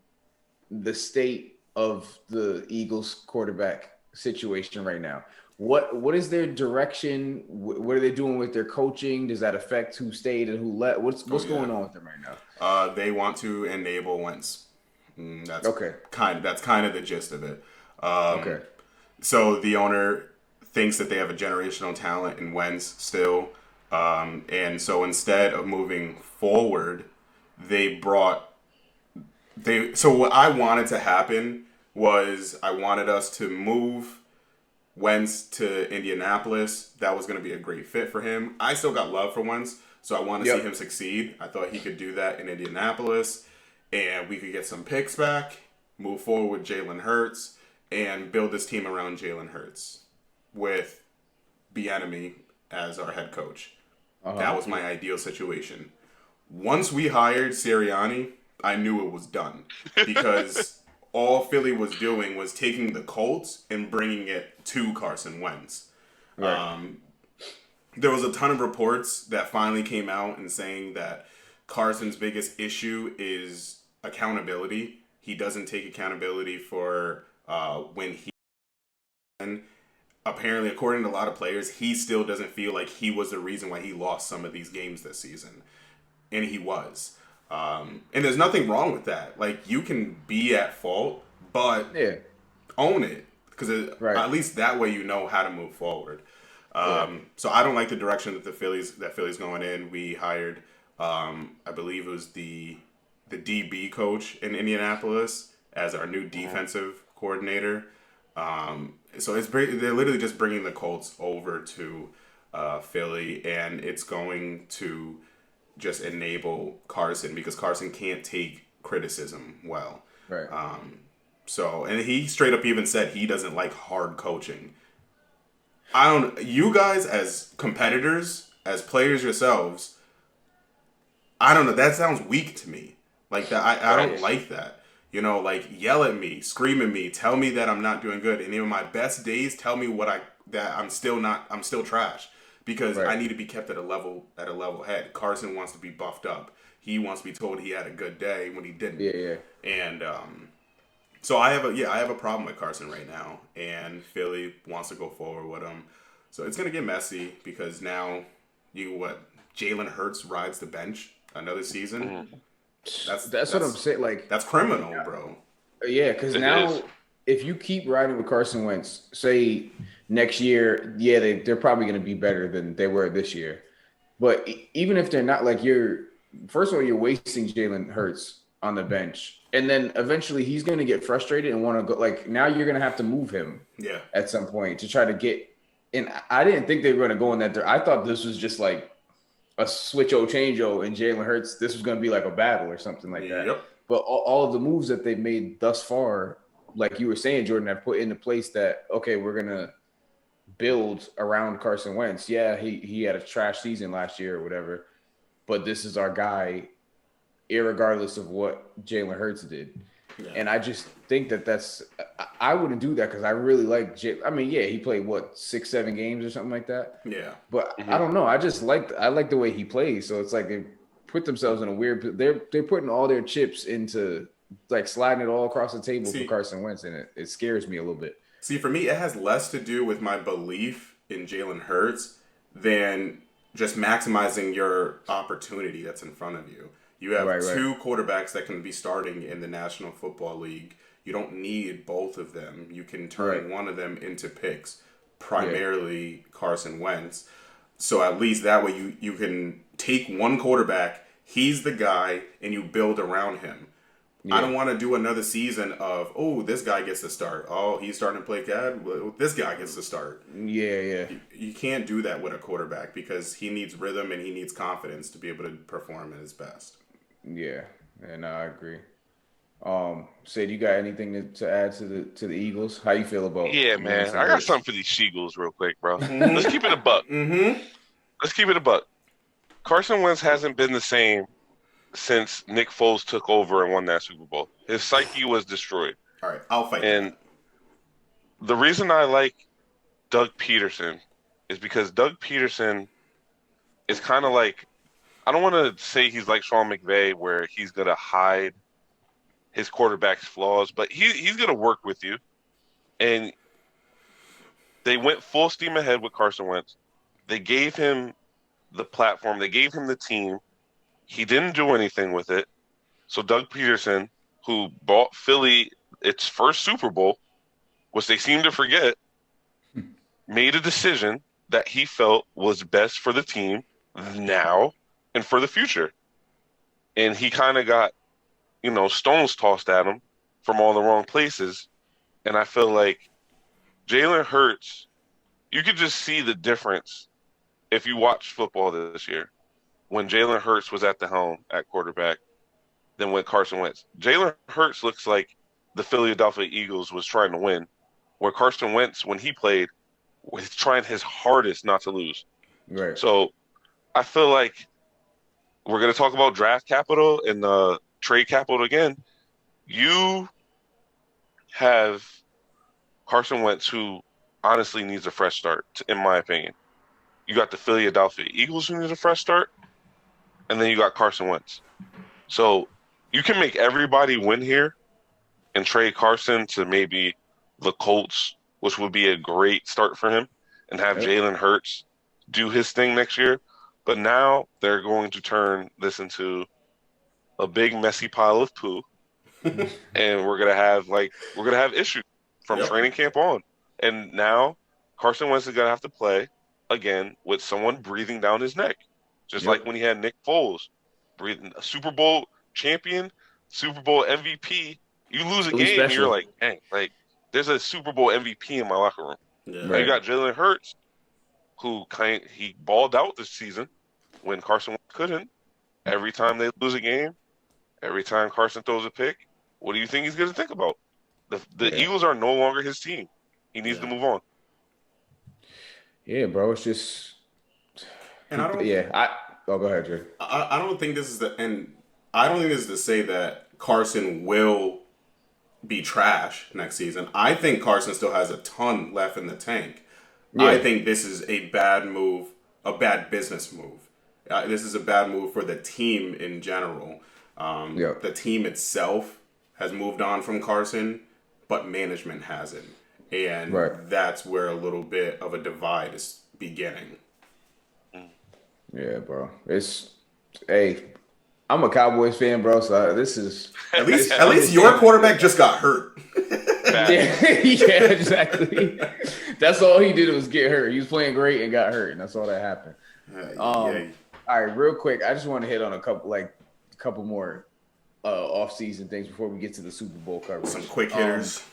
the state of the Eagles quarterback situation right now. What is their direction? What are they doing with their coaching? Does that affect who stayed and who left? What's going on with them right now? They want to enable Wentz. That's okay. That's kind of the gist of it. Okay. So the owner thinks that they have a generational talent in Wentz still, and so instead of moving forward, So what I wanted to happen was I wanted us to move Wentz to Indianapolis. That was going to be a great fit for him. I still got love for Wentz, so I want to see him succeed. I thought he could do that in Indianapolis, and we could get some picks back, move forward with Jalen Hurts, and build this team around Jalen Hurts with Bieniemy as our head coach. That was my ideal situation. Once we hired Sirianni, I knew it was done because all Philly was doing was taking the Colts and bringing it to Carson Wentz. Right. There was a ton of reports that finally came out and saying that Carson's biggest issue is accountability. He doesn't take accountability for when he... And apparently, according to a lot of players, he still doesn't feel like he was the reason why he lost some of these games this season. And he was. And there's nothing wrong with that. Like, you can be at fault, but own it. Because at least that way you know how to move forward. So I don't like the direction that Philly's going in. We hired, I believe it was the DB coach in Indianapolis as our new defensive coordinator. So they're literally just bringing the Colts over to Philly, and it's going to just enable Carson because Carson can't take criticism well. Right. And he straight up even said he doesn't like hard coaching. You guys as competitors, as players yourselves, I don't know, that sounds weak to me. Like that, I don't like that. You know, like yell at me, scream at me, tell me that I'm not doing good. And even my best days, tell me that I'm still trash. Because I need to be kept at a level head. Carson wants to be buffed up. He wants to be told he had a good day when he didn't. Yeah. And so I have a problem with Carson right now, and Philly wants to go forward with him. So it's gonna get messy because now Jalen Hurts rides the bench another season. That's what I'm saying. Like that's criminal, bro. Yeah, because now if you keep riding with Carson Wentz, say next year, they're probably going to be better than they were this year. But even if they're not, like first of all, you're wasting Jalen Hurts on the bench. And then eventually he's going to get frustrated and want to go. Like now you're going to have to move him at some point to try to get. And I didn't think they were going to go in that direction. I thought this was just like a switch-o-change-o and Jalen Hurts. This was going to be like a battle or something like that. Yep. But all of the moves that they've made thus far, like you were saying, Jordan, have put into place that, okay, we're going to build around Carson Wentz. Yeah, he had a trash season last year or whatever, but this is our guy, irregardless of what Jalen Hurts did. Yeah. And I just think I wouldn't do that because I really like he played 6-7 games or something like that. Yeah. But I don't know. I like the way he plays. So it's like they put themselves in a weird. They're putting all their chips into like sliding it all across the table for Carson Wentz, and it scares me a little bit. See, for me, it has less to do with my belief in Jalen Hurts than just maximizing your opportunity that's in front of you. You have two quarterbacks that can be starting in the National Football League. You don't need both of them. You can turn one of them into picks, primarily Carson Wentz. So at least that way you can take one quarterback, he's the guy, and you build around him. Yeah. I don't want to do another season of, this guy gets to start. Oh, he's starting to play CAD. Well, this guy gets to start. Yeah. You can't do that with a quarterback because he needs rhythm and he needs confidence to be able to perform at his best. Yeah, and I agree. Sid, you got anything to add to the Eagles? How you feel about? Yeah, man. I got something for these Sheagles real quick, bro. Let's keep it a buck. Let's keep it a buck. Carson Wentz hasn't been the same since Nick Foles took over and won that Super Bowl. His psyche was destroyed. All right, I'll fight. And the reason I like Doug Peterson is because Doug Peterson is kind of like, I don't want to say he's like Sean McVay where he's gonna hide his quarterback's flaws, but he's gonna work with you. And they went full steam ahead with Carson Wentz. They gave him the platform. They gave him the team. He didn't do anything with it. So Doug Peterson, who bought Philly its first Super Bowl, which they seem to forget, made a decision that he felt was best for the team now and for the future. And he kind of got, stones tossed at him from all the wrong places. And I feel like Jalen Hurts, you could just see the difference if you watch football this year when Jalen Hurts was at the helm at quarterback than when Carson Wentz. Jalen Hurts looks like the Philadelphia Eagles was trying to win, where Carson Wentz, when he played, was trying his hardest not to lose. Right. So I feel like we're going to talk about draft capital and trade capital again. You have Carson Wentz, who honestly needs a fresh start, in my opinion. You got the Philadelphia Eagles, who need a fresh start, and then you got Carson Wentz. So you can make everybody win here and trade Carson to maybe the Colts, which would be a great start for him, and have Jalen Hurts do his thing next year. But now they're going to turn this into a big messy pile of poo, and we're gonna have issues from training camp on. And now Carson Wentz is gonna have to play again with someone breathing down his neck, just like when he had Nick Foles, breathing a Super Bowl champion, Super Bowl MVP. You lose a game, and you're like, dang, like there's a Super Bowl MVP in my locker room. Yeah. Now you got Jalen Hurts, who he balled out this season when Carson couldn't. Every time they lose a game, every time Carson throws a pick, what do you think he's going to think about? The Eagles are no longer his team. He needs to move on. Yeah, bro. It's just. And I don't. Go ahead, Jay. I don't think this is I don't think this is to say that Carson will be trash next season. I think Carson still has a ton left in the tank. Yeah. I think this is a bad move, a bad business move. This is a bad move for the team in general. The team itself has moved on from Carson, but management hasn't. And that's where a little bit of a divide is beginning. Yeah, bro. I'm a Cowboys fan, bro, so this is... At least your quarterback just got hurt. yeah, exactly. That's all he did was get hurt. He was playing great and got hurt, and that's all that happened. All right, real quick, I just want to hit on a couple more off-season things before we get to the Super Bowl coverage. Some quick hitters.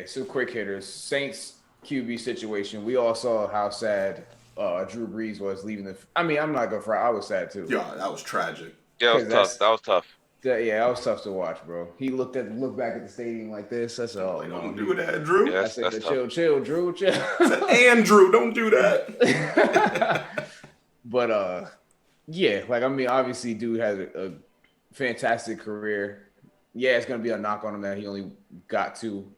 Some quick hitters. Saints QB situation. We all saw how sad Drew Brees was leaving I'm not gonna fry. I was sad too. Yeah, that was tragic. Yeah, that was tough. That was tough to watch, bro. He looked back at the stadium like this. That's all. Like, don't do that, Drew. Yeah, I said, chill, Drew, chill. I said, Andrew, don't do that. But obviously, dude has a fantastic career. Yeah, it's gonna be a knock on him that he only got two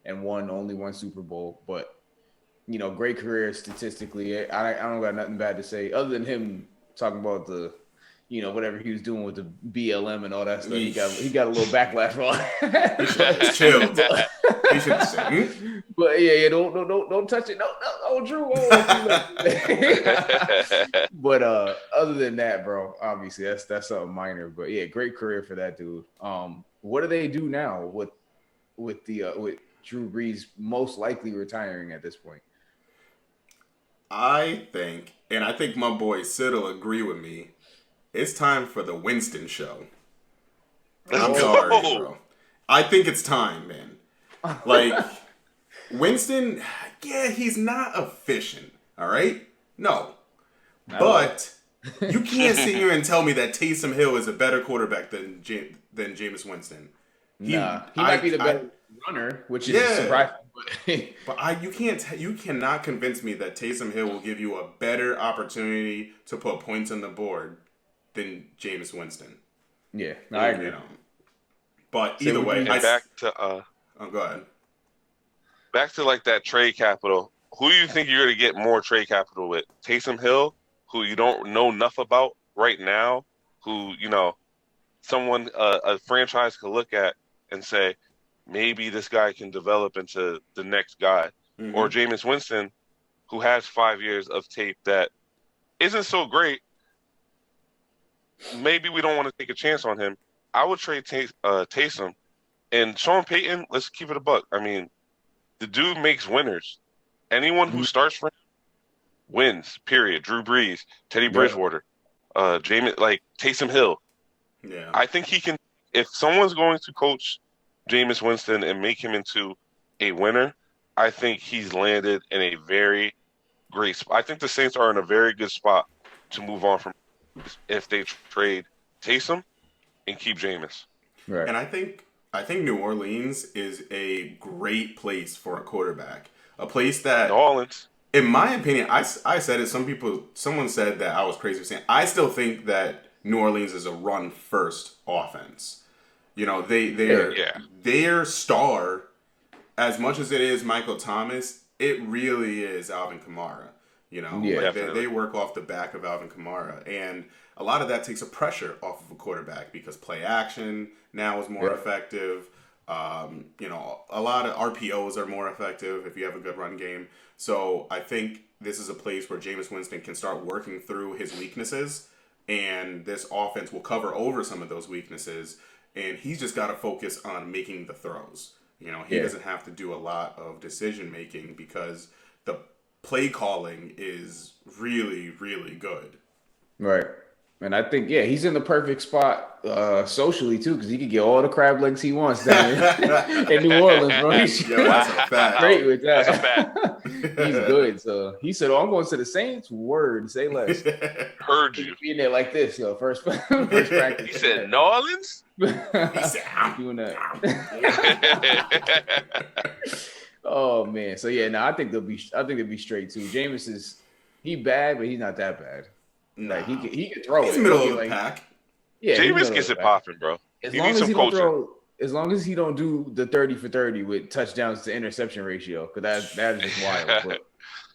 and only one Super Bowl, but great career statistically. I don't got nothing bad to say other than him talking about the, whatever he was doing with the BLM and all that stuff. He got a little backlash on. Chill. He should have said, But don't touch it. No, Drew. But other than that, bro, obviously that's something minor. But yeah, great career for that dude. What do they do now with Drew Brees most likely retiring at this point? I think my boy Sid will agree with me. It's time for the Winston show. I'm sorry, bro. I think it's time, man. Like, Winston, he's not efficient, all right? No. But you can't sit here and tell me that Taysom Hill is a better quarterback than Jameis Winston. He might be the better runner, which is surprising. But you cannot convince me that Taysom Hill will give you a better opportunity to put points on the board than Jameis Winston. Yeah, I agree. But either way, go ahead. Back to like that trade capital. Who do you think you're going to get more trade capital with? Taysom Hill, who you don't know enough about, right now who, someone, a franchise could look at and say, maybe this guy can develop into the next guy. Mm-hmm. Or Jameis Winston, who has 5 years of tape that isn't so great. Maybe we don't want to take a chance on him. I would trade Taysom. And Sean Payton, let's keep it a buck. I mean, the dude makes winners. Anyone who starts for him wins, period. Drew Brees, Teddy Bridgewater, Taysom Hill. Yeah. I think he can – if someone's going to coach Jameis Winston and make him into a winner, I think he's landed in a very great spot. I think the Saints are in a very good spot to move on from if they trade Taysom and keep Jameis. Right. And I think New Orleans is a great place for a quarterback. A place that, New Orleans, in my opinion, I said it. Someone said that I was crazy for saying. I still think that New Orleans is a run first offense. Their star, as much as it is Michael Thomas, it really is Alvin Kamara. They work off the back of Alvin Kamara, and a lot of that takes a pressure off of a quarterback because play action now is more effective. A lot of RPOs are more effective if you have a good run game. So I think this is a place where Jameis Winston can start working through his weaknesses, and this offense will cover over some of those weaknesses. And he's just got to focus on making the throws. He doesn't have to do a lot of decision making because the play calling is really, really good. Right. And I think, he's in the perfect spot socially, too, because he could get all the crab legs he wants down in New Orleans, bro. He's that's a fact. Great with that. That's a fact. He's good. So he said, I'm going to the Saints. Word, say less. Heard you. Being there like this, first practice. He said, New Orleans? He said, I'm doing that. Oh, man. So, I think they'll be straight, too. Jameis he bad, but he's not that bad. Nah. Like he can throw. He's middle of the pack. Yeah, Jameis gets it popping, bro. As long as he don't do the 30 for 30 with touchdowns to interception ratio, because that is just wild. But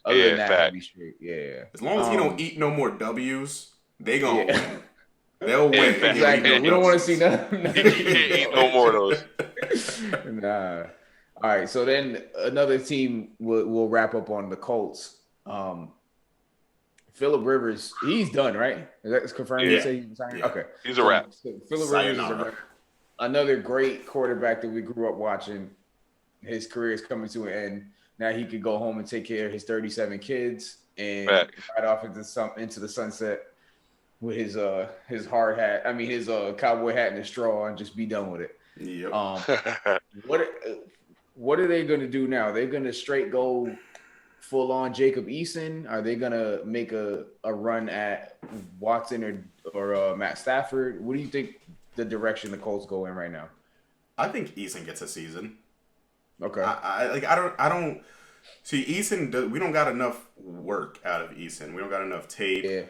other than that, he'll be straight. Yeah. As long as he don't eat no more W's, they gonna win. They'll win. Exactly. We don't want to see nothing. He can't eat no more of those. Nah. All right. So then another team will wrap up on the Colts. Phillip Rivers, he's done, right? Is that confirmed? Yeah. You say he's retiring? Yeah. Okay. He's a wrap. So Phillip Rivers is another great quarterback that we grew up watching. His career is coming to an end. Now he could go home and take care of his 37 kids and ride off into the sunset with his hard hat. I mean, his cowboy hat and his straw, and just be done with it. Yep. What are they going to do now? They're going to straight go full on Jacob Eason? Are they gonna make a run at Watson or Matt Stafford? What do you think the direction the Colts go in right now? I think Eason gets a season. Okay. I don't see Eason. We don't got enough work out of Eason. We don't got enough tape. Yeah.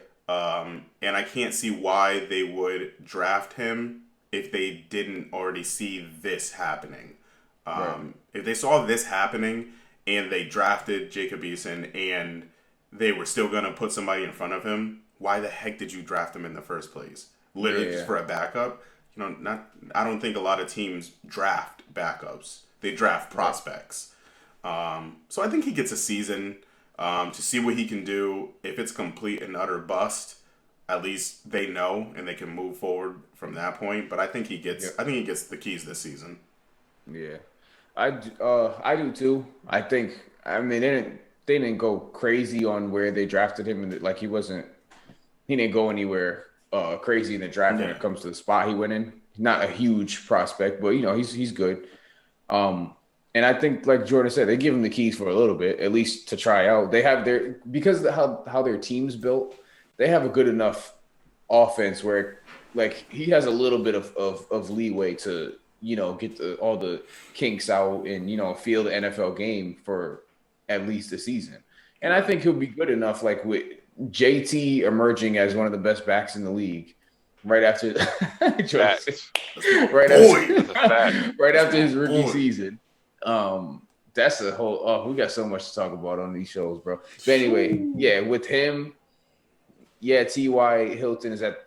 And I can't see why they would draft him if they didn't already see this happening. If they saw this happening and they drafted Jacob Eason and they were still going to put somebody in front of him, why the heck did you draft him in the first place? Literally just for a backup? I don't think a lot of teams draft backups. They draft prospects. So I think he gets a season to see what he can do. If it's complete and utter bust, at least they know and they can move forward from that point. But I think he gets the keys this season. Yeah. I do too. I mean, they didn't go crazy on where they drafted him, and like he didn't go anywhere crazy in the draft when it comes to the spot he went in. Not a huge prospect, but he's good. And I think, like Jordan said, they give him the keys for a little bit, at least to try out. They have because of how their team's built, they have a good enough offense where like he has a little bit of leeway to get all the kinks out and, feel the NFL game for at least a season. And I think he'll be good enough, like with JT emerging as one of the best backs in the league right after right after his rookie season. That's a whole, we got so much to talk about on these shows, bro. But anyway, with him, T.Y. Hilton is at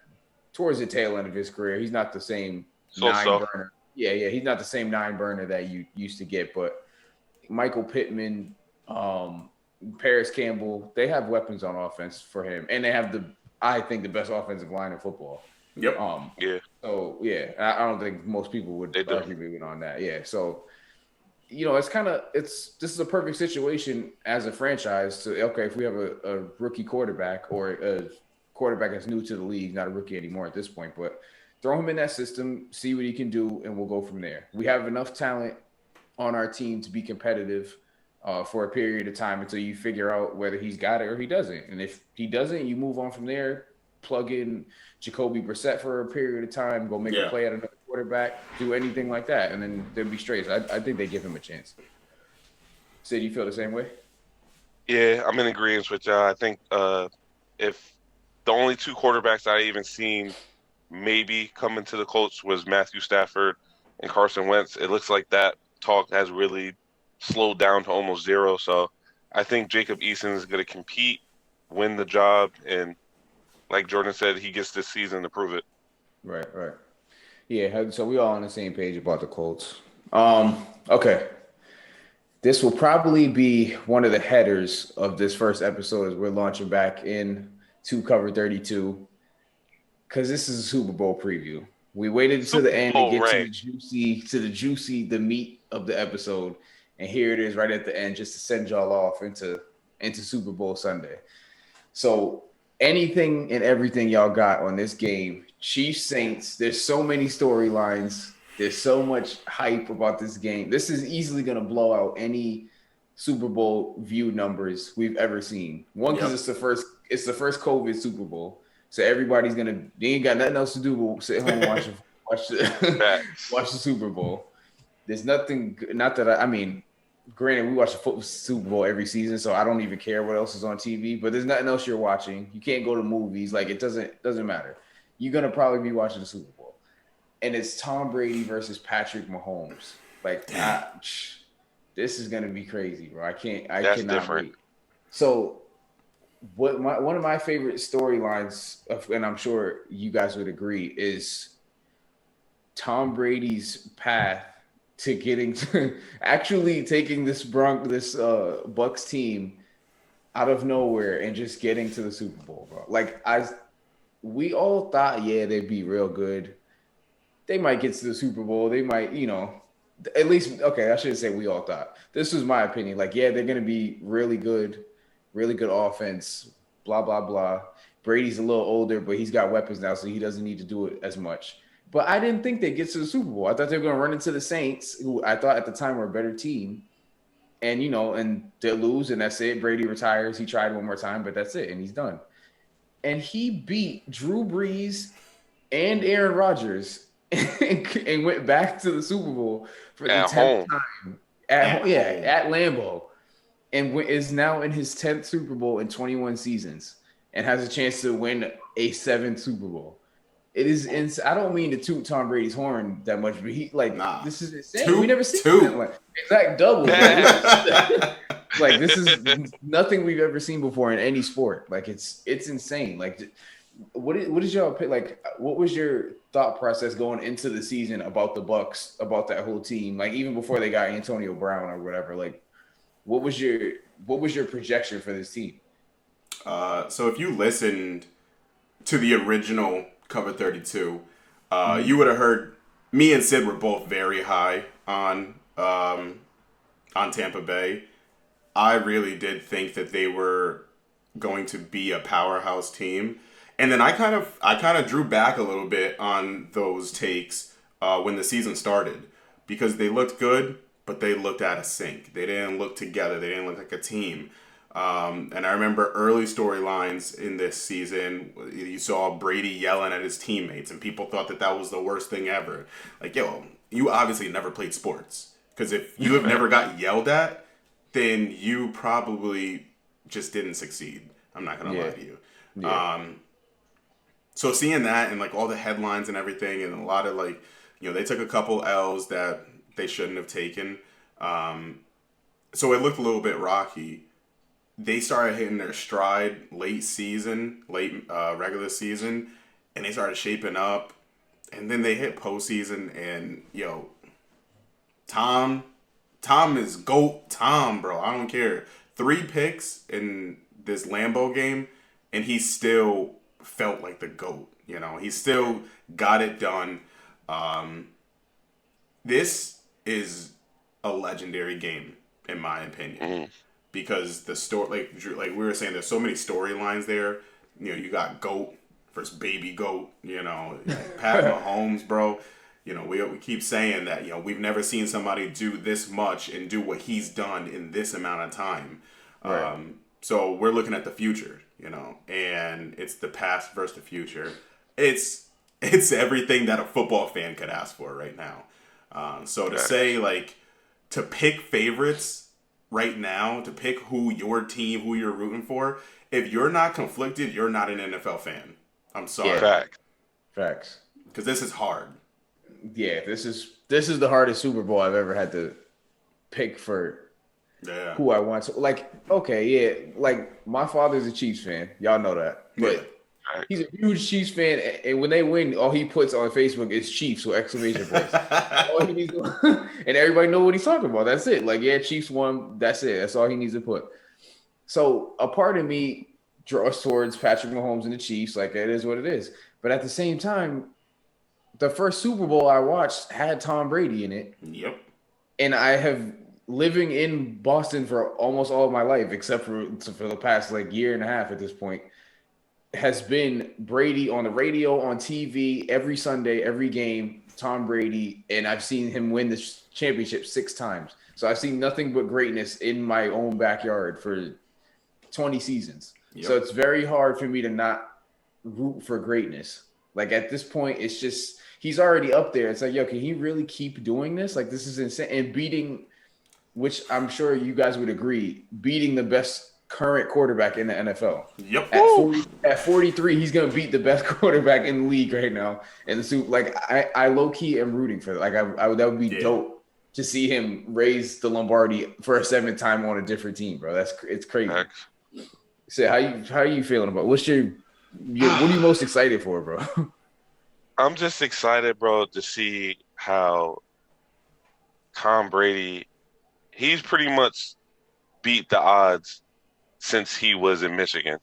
towards the tail end of his career. He's not the same So. burner. Yeah, he's not the same 9 burner that you used to get. But Michael Pittman, Paris Campbell, they have weapons on offense for him, and they have I think the best offensive line in football. Yep. Yeah. So yeah, I don't think most people would argue with me on that. Yeah. So this is a perfect situation as a franchise to, okay, if we have a rookie quarterback or a quarterback that's new to the league, not a rookie anymore at this point, but throw him in that system, see what he can do, and we'll go from there. We have enough talent on our team to be competitive for a period of time until you figure out whether he's got it or he doesn't. And if he doesn't, you move on from there, plug in Jacoby Brissett for a period of time, go make a play at another quarterback, do anything like that, and then they'll be straight. I think they give him a chance. Sid, you feel the same way? Yeah, I'm in agreement with y'all. I think if the only 2 quarterbacks I even seen maybe coming to the Colts was Matthew Stafford and Carson Wentz, it looks like that talk has really slowed down to almost zero. So I think Jacob Eason is going to compete, win the job, and like Jordan said, he gets this season to prove it. Right. Yeah, so we all on the same page about the Colts. Okay. This will probably be one of the headers of this first episode as we're launching back in to Cover 32, because this is a Super Bowl preview. We waited to the end to get to the meat of the episode, and here it is right at the end, just to send y'all off into Super Bowl Sunday. So anything and everything y'all got on this game, Chiefs Saints. There's so many storylines. There's so much hype about this game. This is easily going to blow out any Super Bowl view numbers we've ever seen. One, because it's the first COVID Super Bowl, so everybody's they ain't got nothing else to do but sit home and watch the Super Bowl. There's nothing. Not that I mean, granted, we watch the Super Bowl every season, so I don't even care what else is on TV. But there's nothing else you're watching. You can't go to movies. Like, it doesn't matter. You're gonna probably be watching the Super Bowl, and it's Tom Brady versus Patrick Mahomes. Like, this is gonna be crazy, bro. I cannot wait. So, one of my favorite storylines, and I'm sure you guys would agree, is Tom Brady's path to getting to actually taking this Bucks team out of nowhere and just getting to the Super Bowl, bro. Like, we all thought, they'd be real good. They might get to the Super Bowl. They might, at least, okay, I shouldn't say we all thought. This was my opinion. Like, they're going to be really good offense, blah, blah, blah. Brady's a little older, but he's got weapons now, so he doesn't need to do it as much. But I didn't think they'd get to the Super Bowl. I thought they were going to run into the Saints, who I thought at the time were a better team. And, and they'll lose, and that's it. Brady retires. He tried one more time, but that's it, and he's done. And he beat Drew Brees and Aaron Rodgers and went back to the Super Bowl for the 10th time. At Lambeau. And is now in his 10th Super Bowl in 21 seasons and has a chance to win a 7th Super Bowl. It is. I don't mean to toot Tom Brady's horn that much, but this is insane. We never seen that. Exact double. Like, this is nothing we've ever seen before in any sport. Like, it's insane. Like, what is y'all pick? Like, what was your thought process going into the season about the Bucks, about that whole team? Like, even before they got Antonio Brown or whatever. Like, what was your projection for this team? So if you listened to the original Cover 32, you would have heard me and Sid were both very high on Tampa Bay. I really did think that they were going to be a powerhouse team, and then I kind of drew back a little bit on those takes when the season started, because they looked good, but they looked out of sync. They didn't look together. They didn't look like a team. And I remember early storylines in this season, you saw Brady yelling at his teammates, and people thought that was the worst thing ever. Like, you obviously never played sports, because if you have never got yelled at, then you probably just didn't succeed. I'm not going to lie to you. Yeah. So seeing that and, like, all the headlines and everything, and a lot of, like, they took a couple L's that they shouldn't have taken. So it looked a little bit rocky. They started hitting their stride late regular season, and they started shaping up, and then they hit postseason, and Tom is GOAT Tom, bro. I don't care. 3 picks in this Lambeau game, and he still felt like the GOAT. He still got it done. This is a legendary game, in my opinion, because the story, like we were saying, there's so many storylines there. You got GOAT versus baby GOAT. Pat Mahomes, bro. We keep saying that, we've never seen somebody do this much and do what he's done in this amount of time. Right. So we're looking at the future, and it's the past versus the future. It's everything that a football fan could ask for right now. So to say, to pick favorites right now, to pick who your team, who you're rooting for, if you're not conflicted, you're not an NFL fan. I'm sorry. Yeah. Facts. Because this is hard. Yeah, this is the hardest Super Bowl I've ever had to pick for who I want. So, my father's a Chiefs fan. Y'all know that. But he's a huge Chiefs fan, and when they win, all he puts on Facebook is Chiefs with exclamation points. All he needs to, and everybody know what he's talking about. That's it. Chiefs won. That's it. That's all he needs to put. So a part of me draws towards Patrick Mahomes and the Chiefs. It is what it is. But at the same time, the first Super Bowl I watched had Tom Brady in it. Yep. And I have living in Boston for almost all of my life, except for the past year and a half at this point, has been Brady on the radio, on TV, every Sunday, every game, Tom Brady. And I've seen him win the championship 6 times. So I've seen nothing but greatness in my own backyard for 20 seasons. Yep. So it's very hard for me to not root for greatness. At this point, it's just, he's already up there. It's can he really keep doing this? This is insane. And beating, which I'm sure you guys would agree, beating the best current quarterback in the NFL. Yep. At 43, he's going to beat the best quarterback in the league right now. And I low-key am rooting for that. That would be dope to see him raise the Lombardi for a 7th time on a different team, bro. It's crazy. So how are you feeling about what are you most excited for, bro? I'm just excited, bro, to see how Tom Brady, he's pretty much beat the odds since he was in Michigan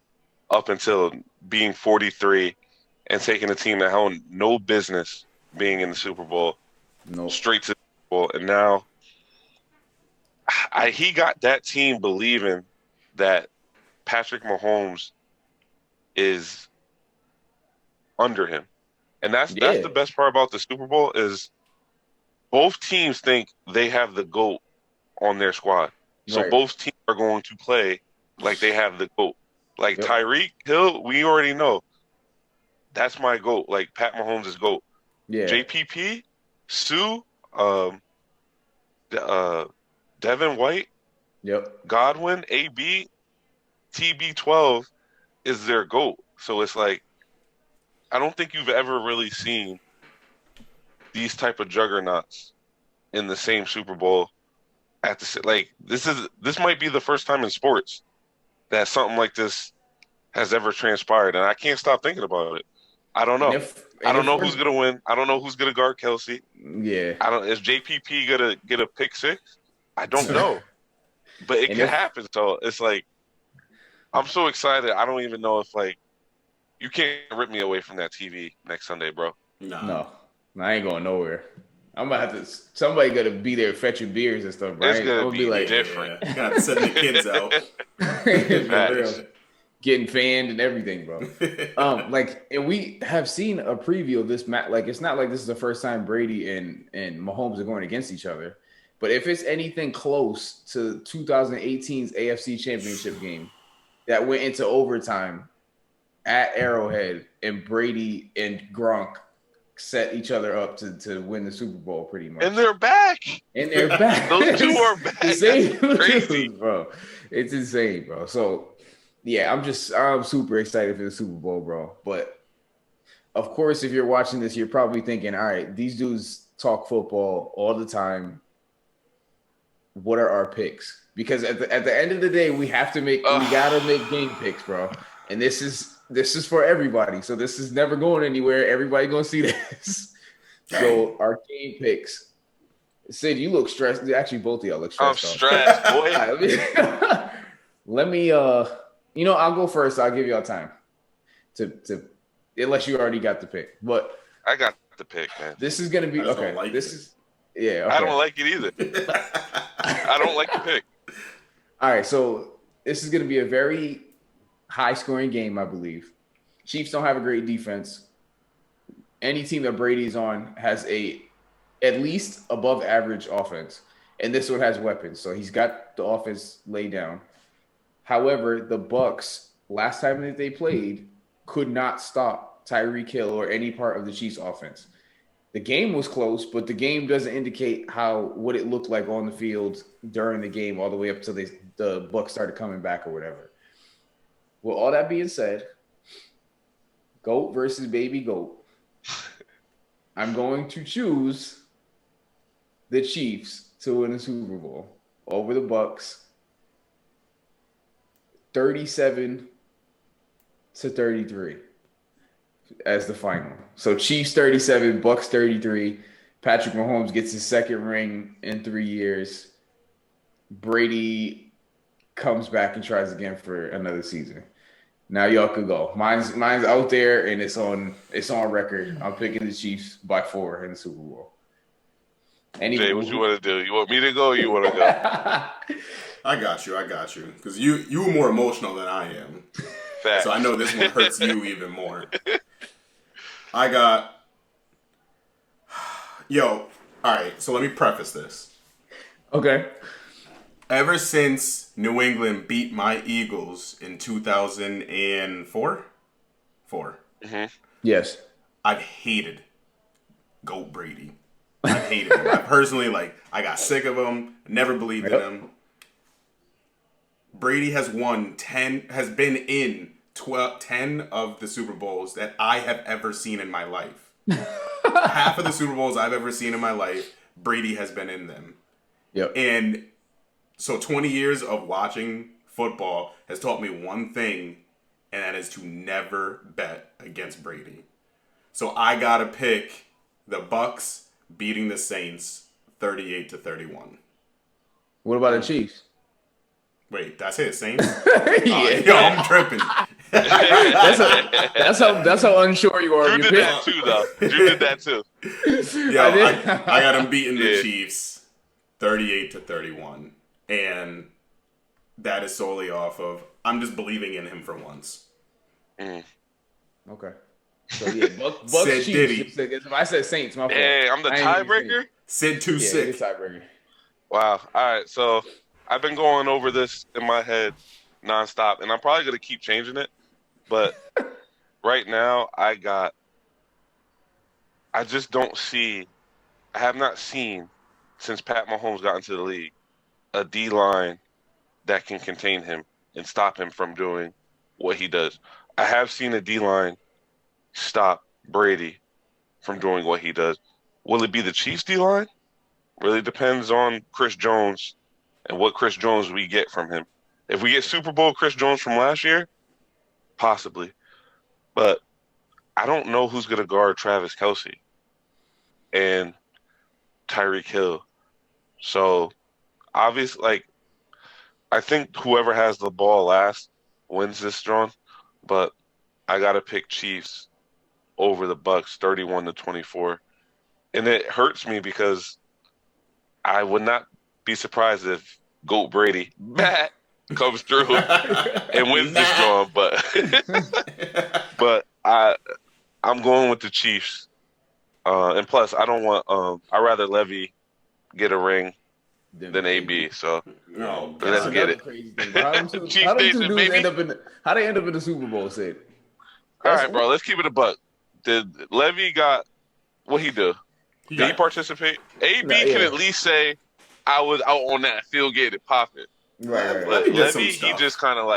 up until being 43 and taking a team that held no business being in the Super Bowl, straight to the Super Bowl. And now he got that team believing that Patrick Mahomes is under him. And that's the best part about the Super Bowl is both teams think they have the GOAT on their squad. So both teams are going to play like they have the GOAT. Tyreek Hill, we already know. That's my GOAT. Pat Mahomes is GOAT. Yeah. JPP, Sue, Devin White, Godwin, AB, TB12 is their GOAT. So it's I don't think you've ever really seen these type of juggernauts in the same Super Bowl at the this might be the first time in sports that something like this has ever transpired, and I can't stop thinking about it. I don't know. I don't know who's gonna win. I don't know who's gonna guard Kelsey. Yeah. Is JPP gonna get a pick 6? I don't know, but it can happen. So it's I'm so excited. I don't even know if you can't rip me away from that TV next Sunday, bro. No, I ain't going nowhere. I'm gonna have to. Somebody gotta be there fetching beers and stuff, right? It's gonna be different. You gotta send the kids out. Getting fanned and everything, bro. And we have seen a preview of this match. It's not like this is the first time Brady and Mahomes are going against each other. But if it's anything close to 2018's AFC Championship game that went into overtime at Arrowhead and Brady and Gronk set each other up to win the Super Bowl pretty much. And they're back. Those two are back. That's crazy, bro. It's insane, bro. So, yeah, I'm super excited for the Super Bowl, bro. But, of course, if you're watching this, you're probably thinking, all right, these dudes talk football all the time. What are our picks? Because at the end of the day, we gotta make game picks, bro. And this is this is for everybody. So this is never going anywhere. Everybody gonna see this. So our game picks. Sid, you look stressed. Actually, both of y'all look stressed. I'm stressed, boy. Let me I'll go first. I'll give y'all time to unless you already got the pick. But I got the pick, man. this is gonna be okay. Okay. I don't like it either. I don't like the pick. All right, so this is gonna be a very high scoring game, I believe. Chiefs don't have a great defense. Any team that Brady's on has at least above average offense. And this one has weapons. So he's got the offense laid down. However, the Bucs, last time that they played, could not stop Tyreek Hill or any part of the Chiefs offense. The game was close, but the game doesn't indicate what it looked like on the field during the game all the way up till the Bucs started coming back or whatever. With all that being said, GOAT versus baby GOAT. I'm going to choose the Chiefs to win the Super Bowl over the Bucs. 37-33 as the final. So Chiefs 37, Bucs 33. Patrick Mahomes gets his second ring in 3 years. Brady comes back and tries again for another season. Now y'all could go. Mine's out there and it's on record. I'm picking the Chiefs by 4 in the Super Bowl. Jay, what you want to do? You want me to go or you want to go? I got you. Because you were more emotional than I am. Facts. So I know this one hurts you even more. All right, so let me preface this. Okay. Ever since New England beat my Eagles in 2004? Mm-hmm. Yes. I've hated GOAT Brady. I've hated him. I personally, I got sick of him. Never believed in him. Brady has been in 10 of the Super Bowls that I have ever seen in my life. Half of the Super Bowls I've ever seen in my life, Brady has been in them. Yep. And so 20 years of watching football has taught me one thing, and that is to never bet against Brady. So I got to pick the Bucs beating the Saints 38-31. What about the Chiefs? Wait, did I say the Saints? Yeah. I'm tripping. That's how unsure you are. Drew did that too, though. Drew did that too. I got him beating the Chiefs 38-31. And that is solely off of I'm just believing in him for once. Okay. So yeah, Bucs Chiefs. If I said Saints, my fault. Hey, I'm the tiebreaker? Sid too sick. Tiebreaker. Wow. All right, so I've been going over this in my head nonstop, and I'm probably going to keep changing it. But right now, I just don't see – I have not seen, since Pat Mahomes got into the league, a D-line that can contain him and stop him from doing what he does. I have seen a D-line stop Brady from doing what he does. Will it be the Chiefs D-line? Really depends on Chris Jones and what Chris Jones we get from him. If we get Super Bowl Chris Jones from last year, possibly. But I don't know who's going to guard Travis Kelce and Tyreek Hill. So, obviously, I think whoever has the ball last wins this drawn. But I got to pick Chiefs over the Bucs 31-24. And it hurts me because I would not be surprised if GOAT Brady comes through and wins this draw, but I'm going with the Chiefs. And plus, I don't want. I'd rather Levy get a ring than AB. So let's get it. Crazy thing. How them two dudes end up how they end up in the Super Bowl? Sid. All right, bro. Let's keep it a buck. Did Levy got what he do? Did he participate? AB can at least say, I was out on that field getting it popping. Right. But Levy, he just kind of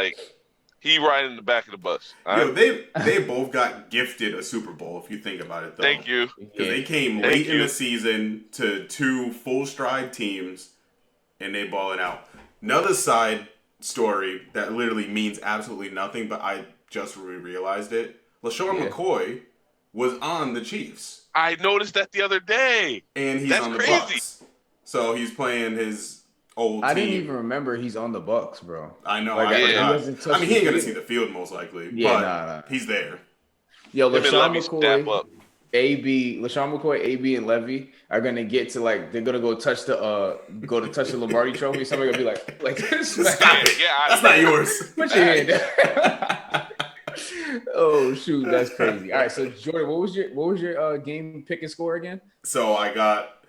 he riding in the back of the bus. They both got gifted a Super Bowl, if you think about it, though. Thank you. Because they came late in the season to two full stride teams, and they balling out. Another side story that literally means absolutely nothing, but just realized it. LaShawn McCoy was on the Chiefs. I noticed that the other day. And he's That's on the crazy. Bucks. So he's playing his old team. I didn't even remember he's on the Bucks, bro. I know. Like, I forgot. He ain't going to see the field most likely. Yeah, but he's there. Yo, LaShawn McCoy, LaShawn McCoy, AB, and Levy are gonna get to they're gonna go touch the Lombardi Trophy. Somebody gonna be like this. That's not yours. Put your hand down. Oh shoot, that's crazy. All right, so Jordan, what was your game pick and score again? So I got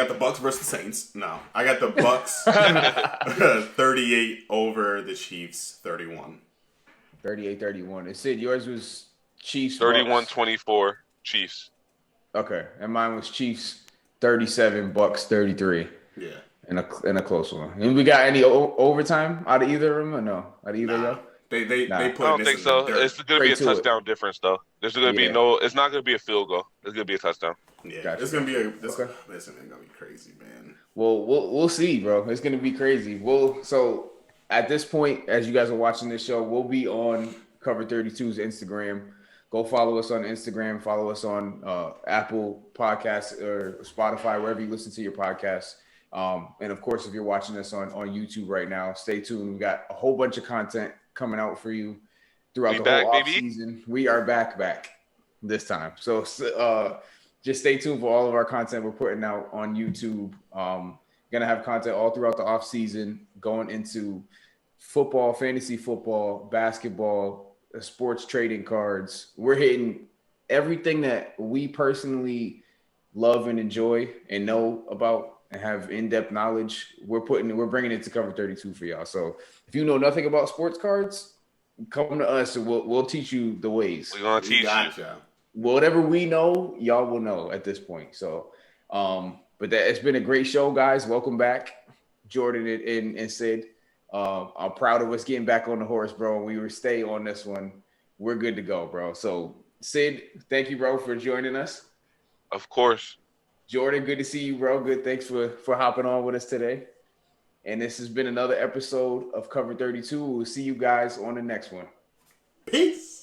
the Bucks versus the Saints. No, I got the Bucks 38 over the Chiefs 31. 38-31. And Sid, yours was Chiefs 31-24 Chiefs. Okay, and mine was Chiefs 37, Bucks 33. Yeah, in a close one. And we got any overtime out of either of them or no? Out of either of them? They put. I don't think so. It's going to be a touchdown difference though. There's going to be it's not going to be a field goal. It's going to be a touchdown. Yeah, gotcha. It's going to be listen, it's going to be crazy, man. Well, we'll see, bro. It's going to be crazy. So at this point, as you guys are watching this show, we'll be on Cover 32's Instagram. Go follow us on Instagram. Follow us on Apple Podcasts or Spotify, wherever you listen to your podcasts. And of course, if you're watching us on YouTube right now, stay tuned. We got a whole bunch of content coming out for you throughout the whole off season. We are back this time. So just stay tuned for all of our content we're putting out on YouTube. Gonna have content all throughout the off season, going into football, fantasy football, basketball, sports trading cards. We're hitting everything that we personally love and enjoy and know about and have in-depth knowledge. We're bringing it to Cover 32 for y'all. So if you know nothing about sports cards, come to us and we'll teach you the ways. We're gonna teach you. Whatever we know, y'all will know at this point. So, but it's been a great show, guys. Welcome back, Jordan and Sid. I'm proud of us getting back on the horse, bro. We were stay on this one. We're good to go, bro. So, Sid, thank you, bro, for joining us. Of course. Jordan, good to see you, bro. Good. Thanks for hopping on with us today. And this has been another episode of Cover 32. We'll see you guys on the next one. Peace.